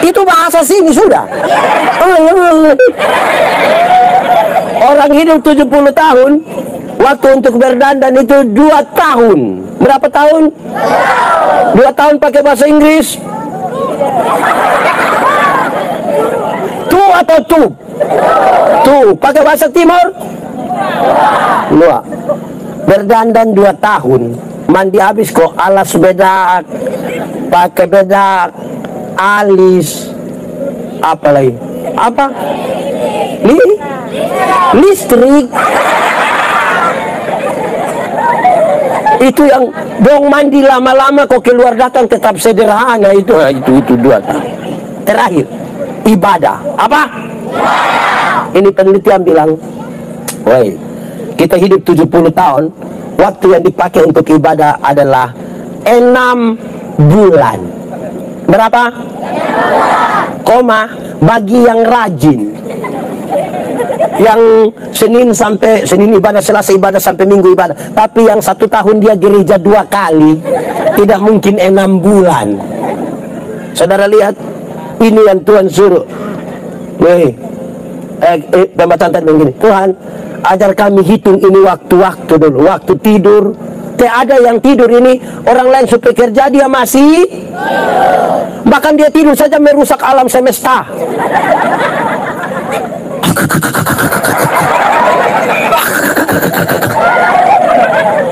A: Itu bahasa sini sudah. Orang hidup 70 tahun, waktu untuk berdandan itu 2 tahun. Berapa tahun? 2 tahun pakai bahasa Inggris. Atau tuh pakai bahasa Timur. Berdandan 2 tahun, mandi habis kok, alas bedak, pakai bedak, alis, apa lagi? Apa? Listrik. Itu yang dong mandi lama-lama kok keluar datang tetap sederhana itu 2 tahun. Terakhir ibadah. Apa? Ini penelitian bilang, woi, kita hidup 70 tahun, waktu yang dipakai untuk ibadah adalah 6 bulan. Berapa? Bagi yang rajin, yang Senin ibadah, Selasa ibadah, sampai Minggu ibadah. Tapi yang 1 tahun dia gereja 2 kali, tidak mungkin 6 bulan. Saudara lihat, ini yang Tuhan suruh. Pembacaan tadi begini, Tuhan ajar kami hitung ini waktu-waktu dulu. Waktu tidur, tidak ada yang tidur ini. Orang lain supaya kerja, dia masih. Bahkan dia tidur saja merusak alam semesta.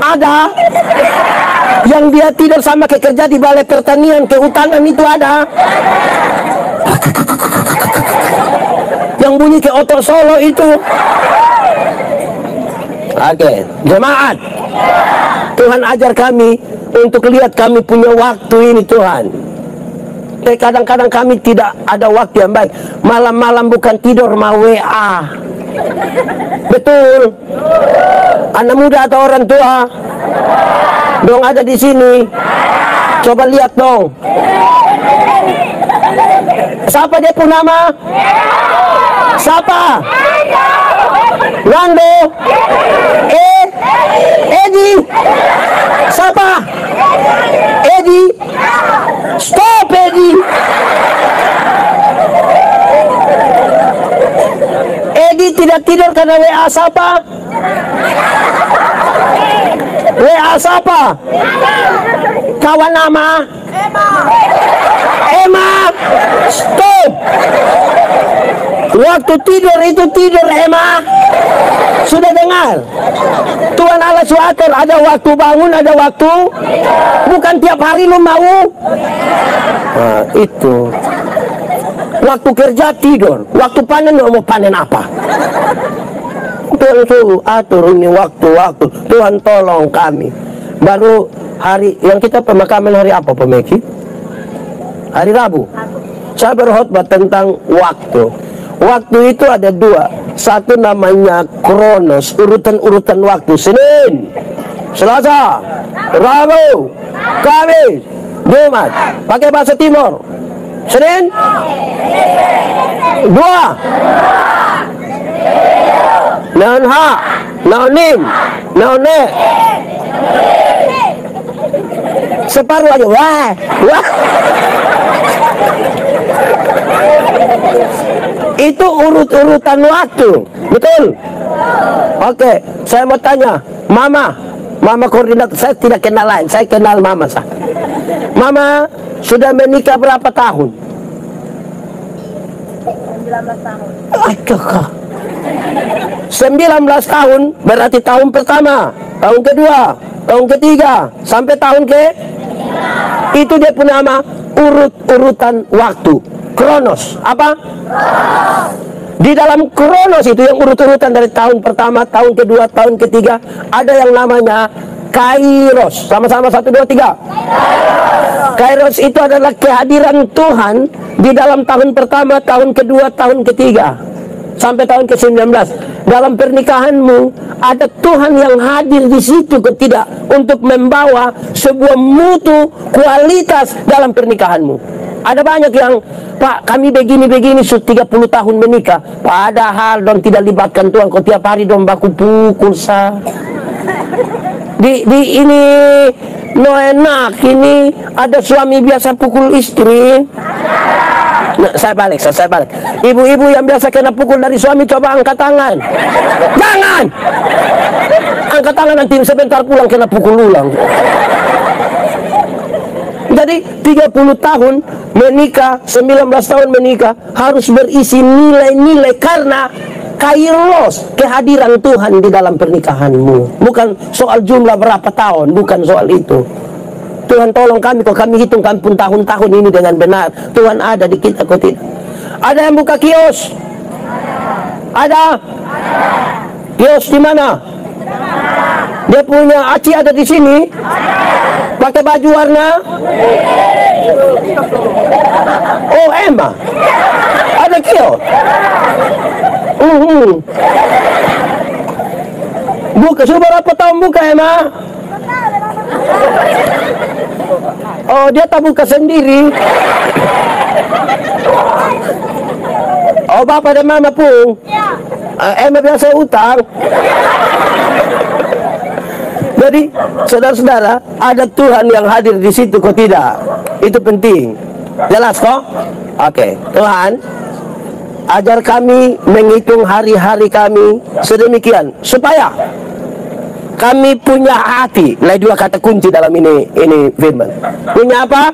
A: Ada yang dia tidur sama kayak kerja di balai pertanian, kehutanan itu ada. Yang bunyi ke Oto Solo itu. Oke, jemaat, Tuhan ajar kami untuk lihat kami punya waktu ini, Tuhan. Kadang-kadang kami tidak ada waktu yang baik. Malam-malam bukan tidur, mau WA. Betul. Anak muda atau orang tua dong ada di sini. Coba lihat dong. Siapa dia pun nama? Siapa? Wando. Edi. Siapa? Edi. Stop, Edi. Edi tidak tidur karena WA siapa? WA siapa? Kawan nama? Emma. Stop. Waktu tidur itu tidur, Emma. Sudah dengar? Tuhan Allah suatur, ada waktu bangun, ada waktu. Bukan tiap hari lu mau. Nah, itu. Waktu kerja tidur, waktu panen lu mau panen apa? Tuhan suruh atur ini waktu-waktu. Tuhan tolong kami. Baru hari yang kita pemakaman hari apa, Pemeki? Hari Rabu. Saya berkhotbah tentang waktu. Waktu itu ada dua. Satu namanya Kronos, urutan-urutan waktu. Senin, Selasa, Rabu, Kamis, Jumat. Pakai bahasa Timur. Senin, dua, naon ha, naon nim, naon ne. Separuh aja, wah. Itu urut-urutan waktu, betul? Oke, saya mau tanya, Mama koordinator, saya tidak kenal lain, saya kenal Mama sah. Mama sudah menikah berapa tahun?
B: 19 tahun.
A: 19 tahun berarti tahun pertama, tahun kedua, tahun ketiga, sampai tahun ke? Itu dia punya nama urut-urutan waktu. Kronos, apa? Di dalam Kronos itu yang urut-urutan dari tahun pertama, tahun kedua, tahun ketiga, ada yang namanya Kairos. Sama-sama 1, 2, 3. Kairos itu adalah kehadiran Tuhan di dalam tahun pertama, tahun kedua, tahun ketiga, sampai tahun ke-19. Dalam pernikahanmu ada Tuhan yang hadir di situ ketidak untuk membawa sebuah mutu kualitas dalam pernikahanmu. Ada banyak yang, Pak, kami begini-begini sudah 30 tahun menikah, padahal dong tidak libatkan Tuhan. Kok tiap hari dong baku pukul sah. Di ini no enak, ini ada suami biasa pukul istri. Nah, saya balik. Ibu-ibu yang biasa kena pukul dari suami, coba angkat tangan. Jangan! Angkat tangan, nanti sebentar pulang kena pukul ulang. Jadi 30 tahun menikah, 19 tahun menikah, harus berisi nilai-nilai karena Kairos, kehadiran Tuhan di dalam pernikahanmu. Bukan soal jumlah berapa tahun, bukan soal itu. Tuhan tolong kami, kok kami hitung kampung tahun-tahun ini dengan benar. Tuhan ada di kita, kok tidak. Ada yang buka kios? Ada? Kios di mana? Dia punya aci ada di sini? Pakai baju warna? Oh, Emma. Ada kios? Buka, sudah berapa tahun buka, Emma? Oh, dia tak buka sendiri. Oh, Bapak dan Mama pun? Emma biasa utang. Jadi, saudara-saudara, ada Tuhan yang hadir di situ, kok tidak? Itu penting. Jelas kok? Oke, Tuhan, ajar kami menghitung hari-hari kami sedemikian supaya kami punya hati. Nah, dua kata kunci dalam ini firman. Punya apa?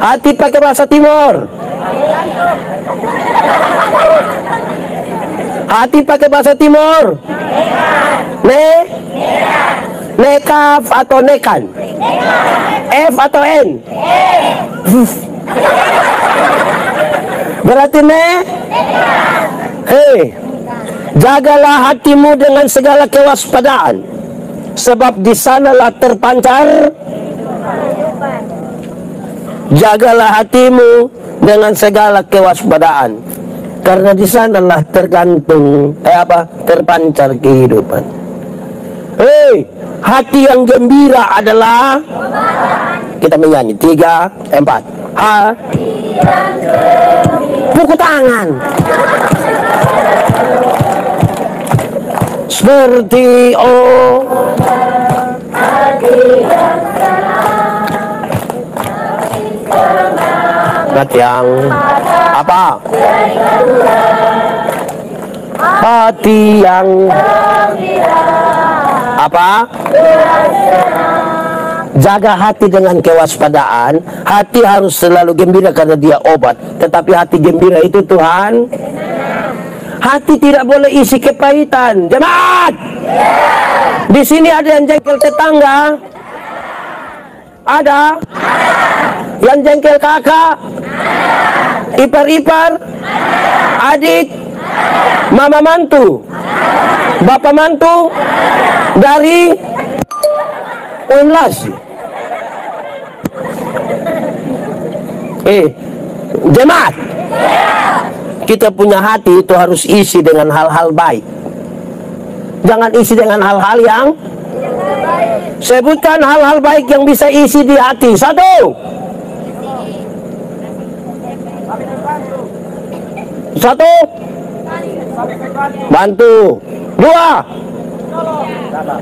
A: Hati pakai bahasa Timur. Hati pakai bahasa Timur. Nekaf atau nekan? F atau N? Berarti jagalah hatimu dengan segala kewaspadaan, sebab di sanalah terpancar. Jagalah hatimu dengan segala kewaspadaan, karena di sanalah tergantung terpancar kehidupan. Hati yang gembira adalah Kita menyanyi 3, 4. Pukul tangan. Seperti yang apa? Hati yang apa? Jaga hati dengan kewaspadaan. Hati harus selalu gembira karena dia obat. Tetapi hati gembira itu Tuhan. Hati tidak boleh isi kepahitan. Jemaat, di sini ada yang jengkel tetangga? Ada? Yang jengkel kakak? Ipar-ipar? Adik? Mama mantu? Bapak mantu? Dari UNLAS? Jemaat, kita punya hati itu harus isi dengan hal-hal baik. Jangan isi dengan hal-hal yang sebutkan hal-hal baik yang bisa isi di hati. 1. Bantu. 2.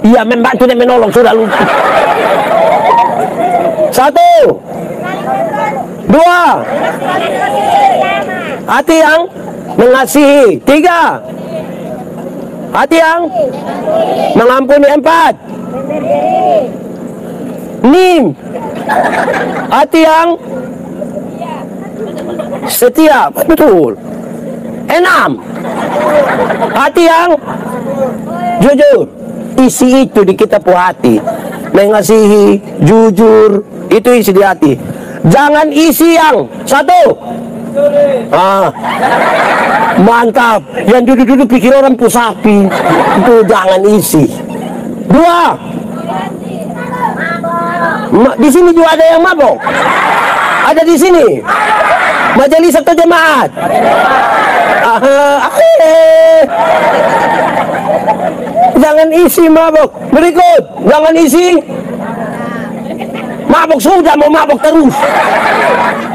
A: Iya, membantu dan menolong, sudah lupa. 1. 2. Hati yang mengasihi. 3. Hati yang mengampuni. 4. 6. Hati yang setia. Betul. 6. Hati yang jujur. Isi itu di kita hati. Mengasihi, jujur, itu isi di hati. Jangan isi yang 1. Mantap. Yang duduk-duduk pikir orang pusapi. Itu jangan isi. 2. Di sini juga ada yang mabok. Ada di sini. Majelis atau jemaat? Jangan isi mabok. Berikut, jangan isi mabok, sudah mau mabok terus.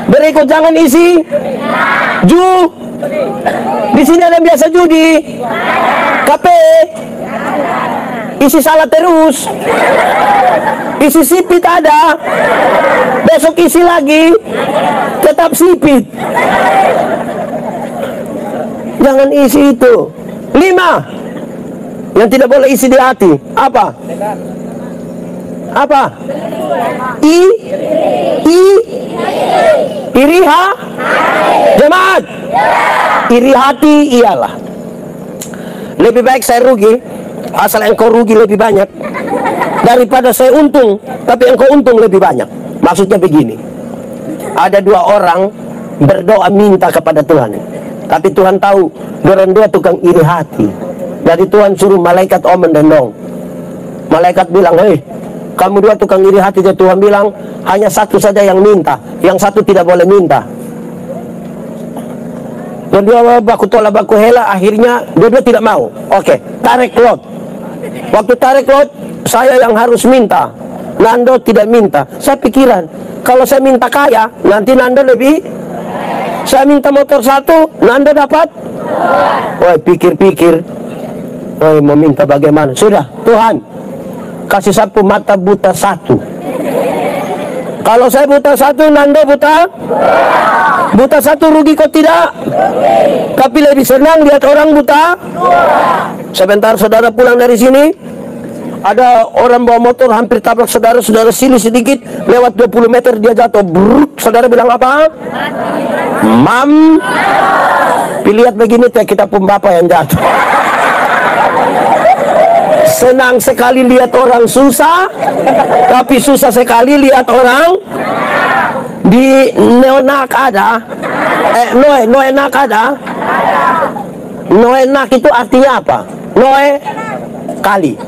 A: Berikut, jangan isi di sini ada yang biasa judi, kape, isi salah terus, isi sipit ada, besok isi lagi, tetap sipit. Jangan isi itu. 5. Yang tidak boleh isi di hati. Apa? Apa? Iriha? Jemaat, iri hati ialah lebih baik saya rugi, asal engkau rugi lebih banyak, daripada saya untung, tapi engkau untung lebih banyak. Maksudnya begini, ada 2 orang berdoa minta kepada Tuhan, tapi Tuhan tahu dorang 2 tukang iri hati. Jadi Tuhan suruh malaikat omen dan dong. Malaikat bilang, hei, kamu 2 tukang iri hati. Jadi Tuhan bilang, hanya 1 saja yang minta, yang 1 tidak boleh minta. Dua-dua baku tolak baku hela, akhirnya dua-dua tidak mau. Oke, tarik lot. Waktu tarik lot, saya yang harus minta, Nando tidak minta. Saya pikiran, kalau saya minta kaya, nanti Nando lebih. Saya minta motor 1, Nando dapat. Wah, pikir-pikir, wah, mau minta bagaimana? Sudah, Tuhan kasih sapu mata buta 1. Kalau saya buta 1, Nando buta. Buta 1 rugi kok tidak? Tapi lebih senang lihat orang buta. Sebentar saudara pulang dari sini, ada orang bawa motor hampir tabrak saudara, saudara silih sedikit, lewat 20 meter dia jatuh. Bruk, saudara bilang apa? Mam. Lihat begini teh, kita pun bapak yang jatuh. Senang sekali lihat orang susah, tapi susah sekali lihat orang. Di Neonak ada, Noenak ada. Noenak itu artinya apa? Noe kali,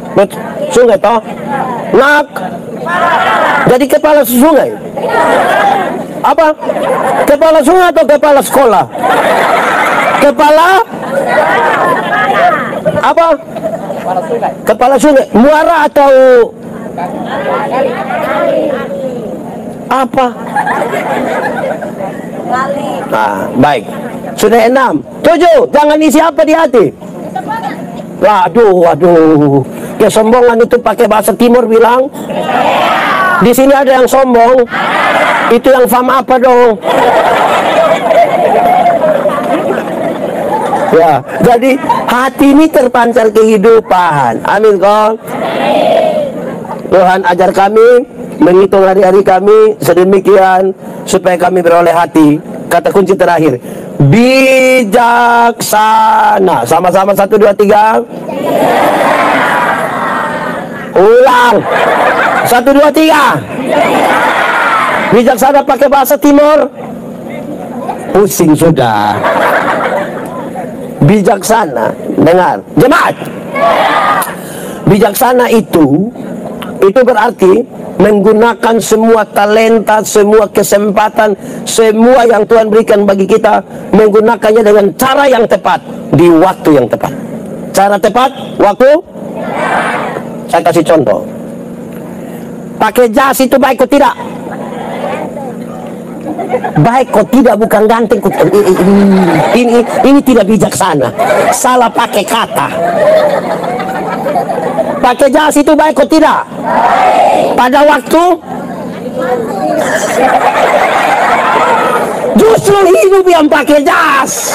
A: sungai toh. Nak, jadi kepala sungai. Apa? Kepala sungai atau kepala sekolah? Kepala apa? Kepala sungai. Muara atau Apa? Nah, baik. Sudah 6. 7. Jangan isi apa di hati? Waduh. Kesombongan itu pakai bahasa timur bilang. Di sini ada yang sombong. Itu yang faham apa dong? Ya, jadi hati ini terpancar kehidupan. Amin kong. Tuhan ajar kami menghitung hari-hari kami sedemikian supaya kami beroleh hati. Kata kunci terakhir, bijaksana. Sama-sama 1, 2, 3. Ulang. 1, 2, 3. Bijaksana pakai bahasa timur. Pusing sudah. Bijaksana, dengar jemaat. Bijaksana itu berarti menggunakan semua talenta, semua kesempatan, semua yang Tuhan berikan bagi kita, menggunakannya dengan cara yang tepat, di waktu yang tepat. Cara tepat, waktu. Saya kasih contoh. Pakai jas itu baik atau tidak? Baik kok tidak, bukan ganteng. Ini tidak bijaksana. Salah pakai kata. Pakai jas itu baik kok tidak? Pada waktu justru hidup yang pakai jas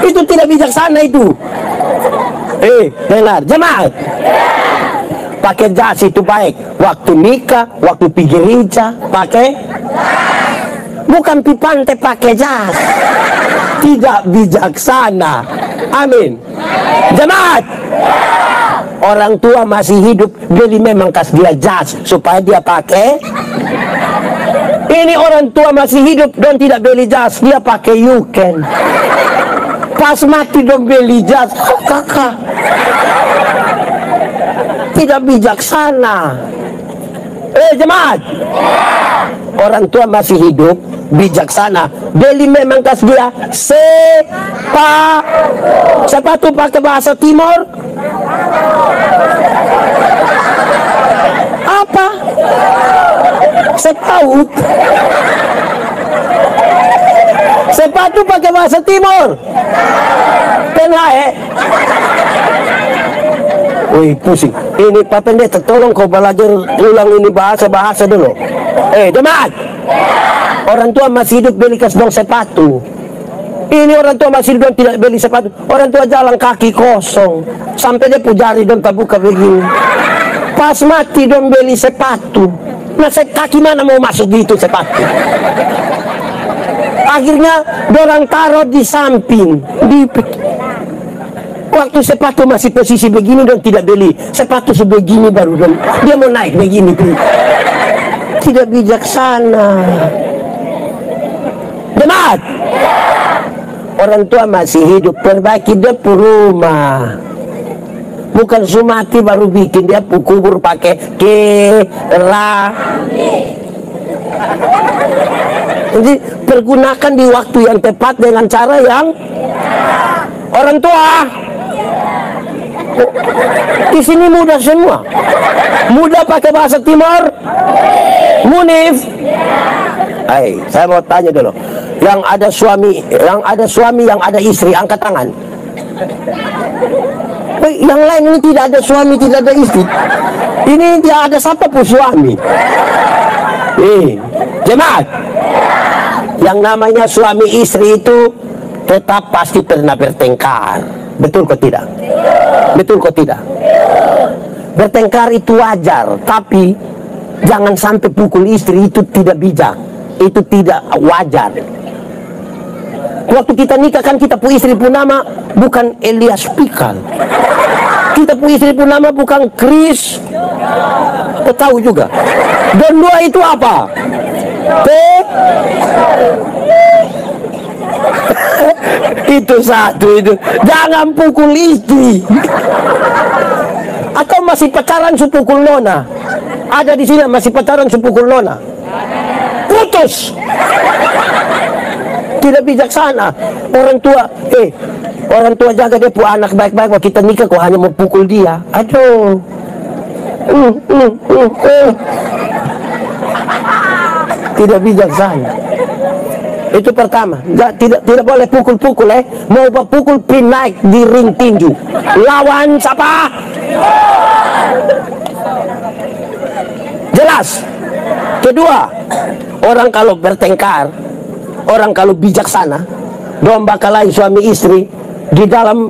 A: itu tidak bijaksana itu. Dengar jemaat. Pakai jas itu baik waktu nikah, waktu pergi gereja pakai. Bukan pi pantai pakai jas. Tidak bijaksana. Amin. Jemaat. Orang tua masih hidup, jadi memang kasih dia jas supaya dia pakai. Ini orang tua masih hidup dan tidak beli jas, dia pakai yuken. Pas mati dong beli jas, kakak. Tidak bijaksana. Jemaat. Orang tua masih hidup, bijaksana. Beli memang kasih dia sepatu pakai bahasa timur. Apa? Sepaut. Sepatu pakai bahasa timur. Pengae. Wih, pusing. Ini Pak Pendeta, tolong kau belajar ulang ini bahasa-bahasa dulu. Jemaat. Orang tua masih hidup beli kas dong sepatu. Ini orang tua masih hidup tidak beli sepatu. Orang tua jalan kaki kosong sampai dia pujari dan tak buka begini. Pas mati dong beli sepatu. Nah, kaki mana mau masuk gitu sepatu? Akhirnya dorang taruh di samping. Waktu sepatu masih posisi begini dan tidak beli. Sepatu sebegini baru dong. Dia mau naik begini. Tidak bijaksana. Jemaat. Orang tua masih hidup, perbaiki dia rumah. Bukan sumati baru bikin dia kubur pakai Jadi pergunakan di waktu yang tepat dengan cara yang orang tua. Di sini muda semua. Muda pakai bahasa timur. Munif. Saya mau tanya dulu. Yang ada suami, yang ada istri, angkat tangan. Yang lain ini tidak ada suami, tidak ada istri. Ini tidak ada siapa pun suami. Jemaat. Yang namanya suami istri itu tetap pasti pernah bertengkar. Betul kok tidak? Betul kok tidak? Bertengkar itu wajar, tapi jangan sampai pukul istri, itu tidak bijak. Itu tidak wajar. Waktu kita nikah kan kita pu istri pun nama bukan Elias Pikal. Kita pu istri pun nama bukan Chris. Kau tahu juga. Dan dua itu apa? Itu satu itu. Jangan pukul istri. Atau masih pacaran sepukul nona? Ada di sini masih pacaran sepukul nona? Putus. Tidak bijaksana. Orang tua jaga dia pu anak baik-baik. Waktu kita nikah kok hanya mau pukul dia. Aduh. tidak bijaksana. Itu pertama. Tidak boleh pukul-pukul Mau pukul naik di ring tinju. Lawan siapa? Jelas. Kedua, orang kalau bertengkar, orang kalau bijaksana, domba kelahi suami istri di dalam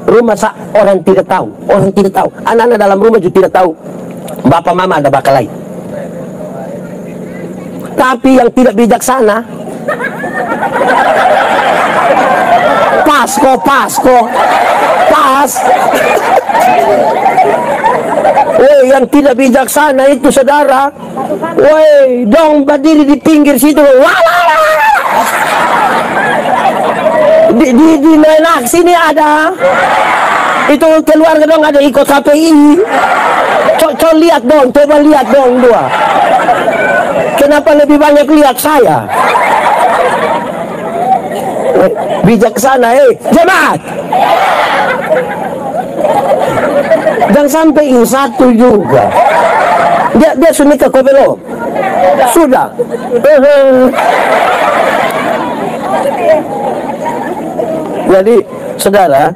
A: rumah orang tidak tahu. Orang tidak tahu. Anak-anak dalam rumah juga tidak tahu. Bapak mama ada bakal lain. Tapi yang tidak bijaksana, pas. Woi, yang tidak bijaksana itu saudara, woi, dong berdiri di pinggir situ, di menak sini ada, itu keluarga dong ada ikut KPI. Coba lihat dong dua. Kenapa lebih banyak lihat saya? Bijaksana, jemaat. Dan sampai satu juga. Dia sudah ke belum? Sudah. Jadi, saudara,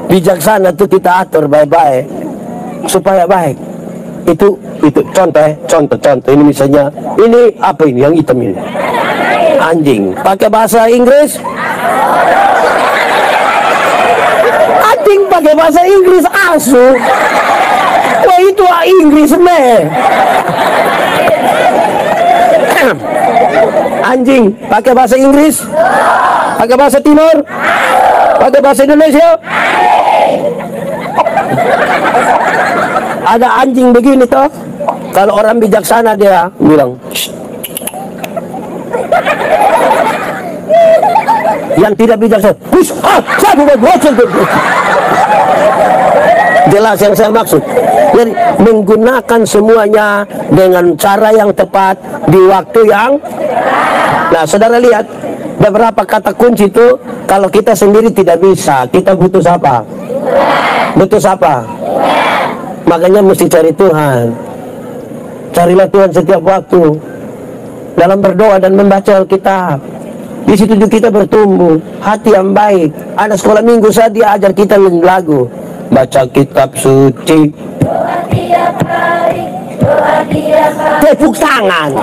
A: bijaksana itu kita atur baik-baik supaya baik. Itu contoh. Ini misalnya, ini apa ini yang hitam ini? Anjing. Pakai bahasa Inggris? Anjing pakai bahasa Inggris asu. Wah, itu Inggris Anjing pakai bahasa Inggris? Pakai bahasa Timur? Pakai bahasa Indonesia? Ada anjing begini toh. Kalau orang bijaksana dia bilang, yang tidak bijaksana, jelas yang saya maksud. Jadi menggunakan semuanya dengan cara yang tepat di waktu yang. Nah, saudara lihat beberapa kata kunci itu kalau kita sendiri tidak bisa, kita butuh siapa? Butuh siapa? Makanya mesti cari Tuhan. Carilah Tuhan setiap waktu dalam berdoa dan membaca Alkitab. Di situ juga kita bertumbuh hati yang baik. Ada sekolah minggu saya diajar kita lagu, baca kitab suci, tepuk tangan,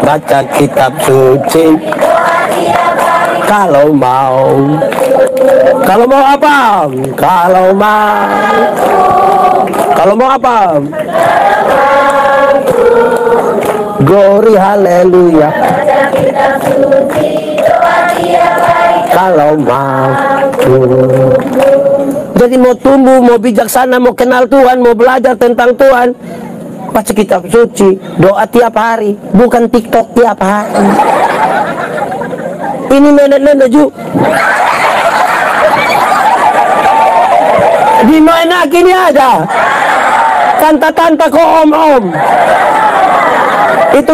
A: baca kitab suci. Kalau mau apa? Kalau mau apa? Glory haleluya. Kalau mau. Jadi mau tumbuh, mau bijaksana, mau kenal Tuhan, mau belajar tentang Tuhan, baca kitab suci, doa tiap hari, bukan TikTok tiap hari. Ini nenek-nenek juga. Di mana kini ada tante-tante kok om-om. Itu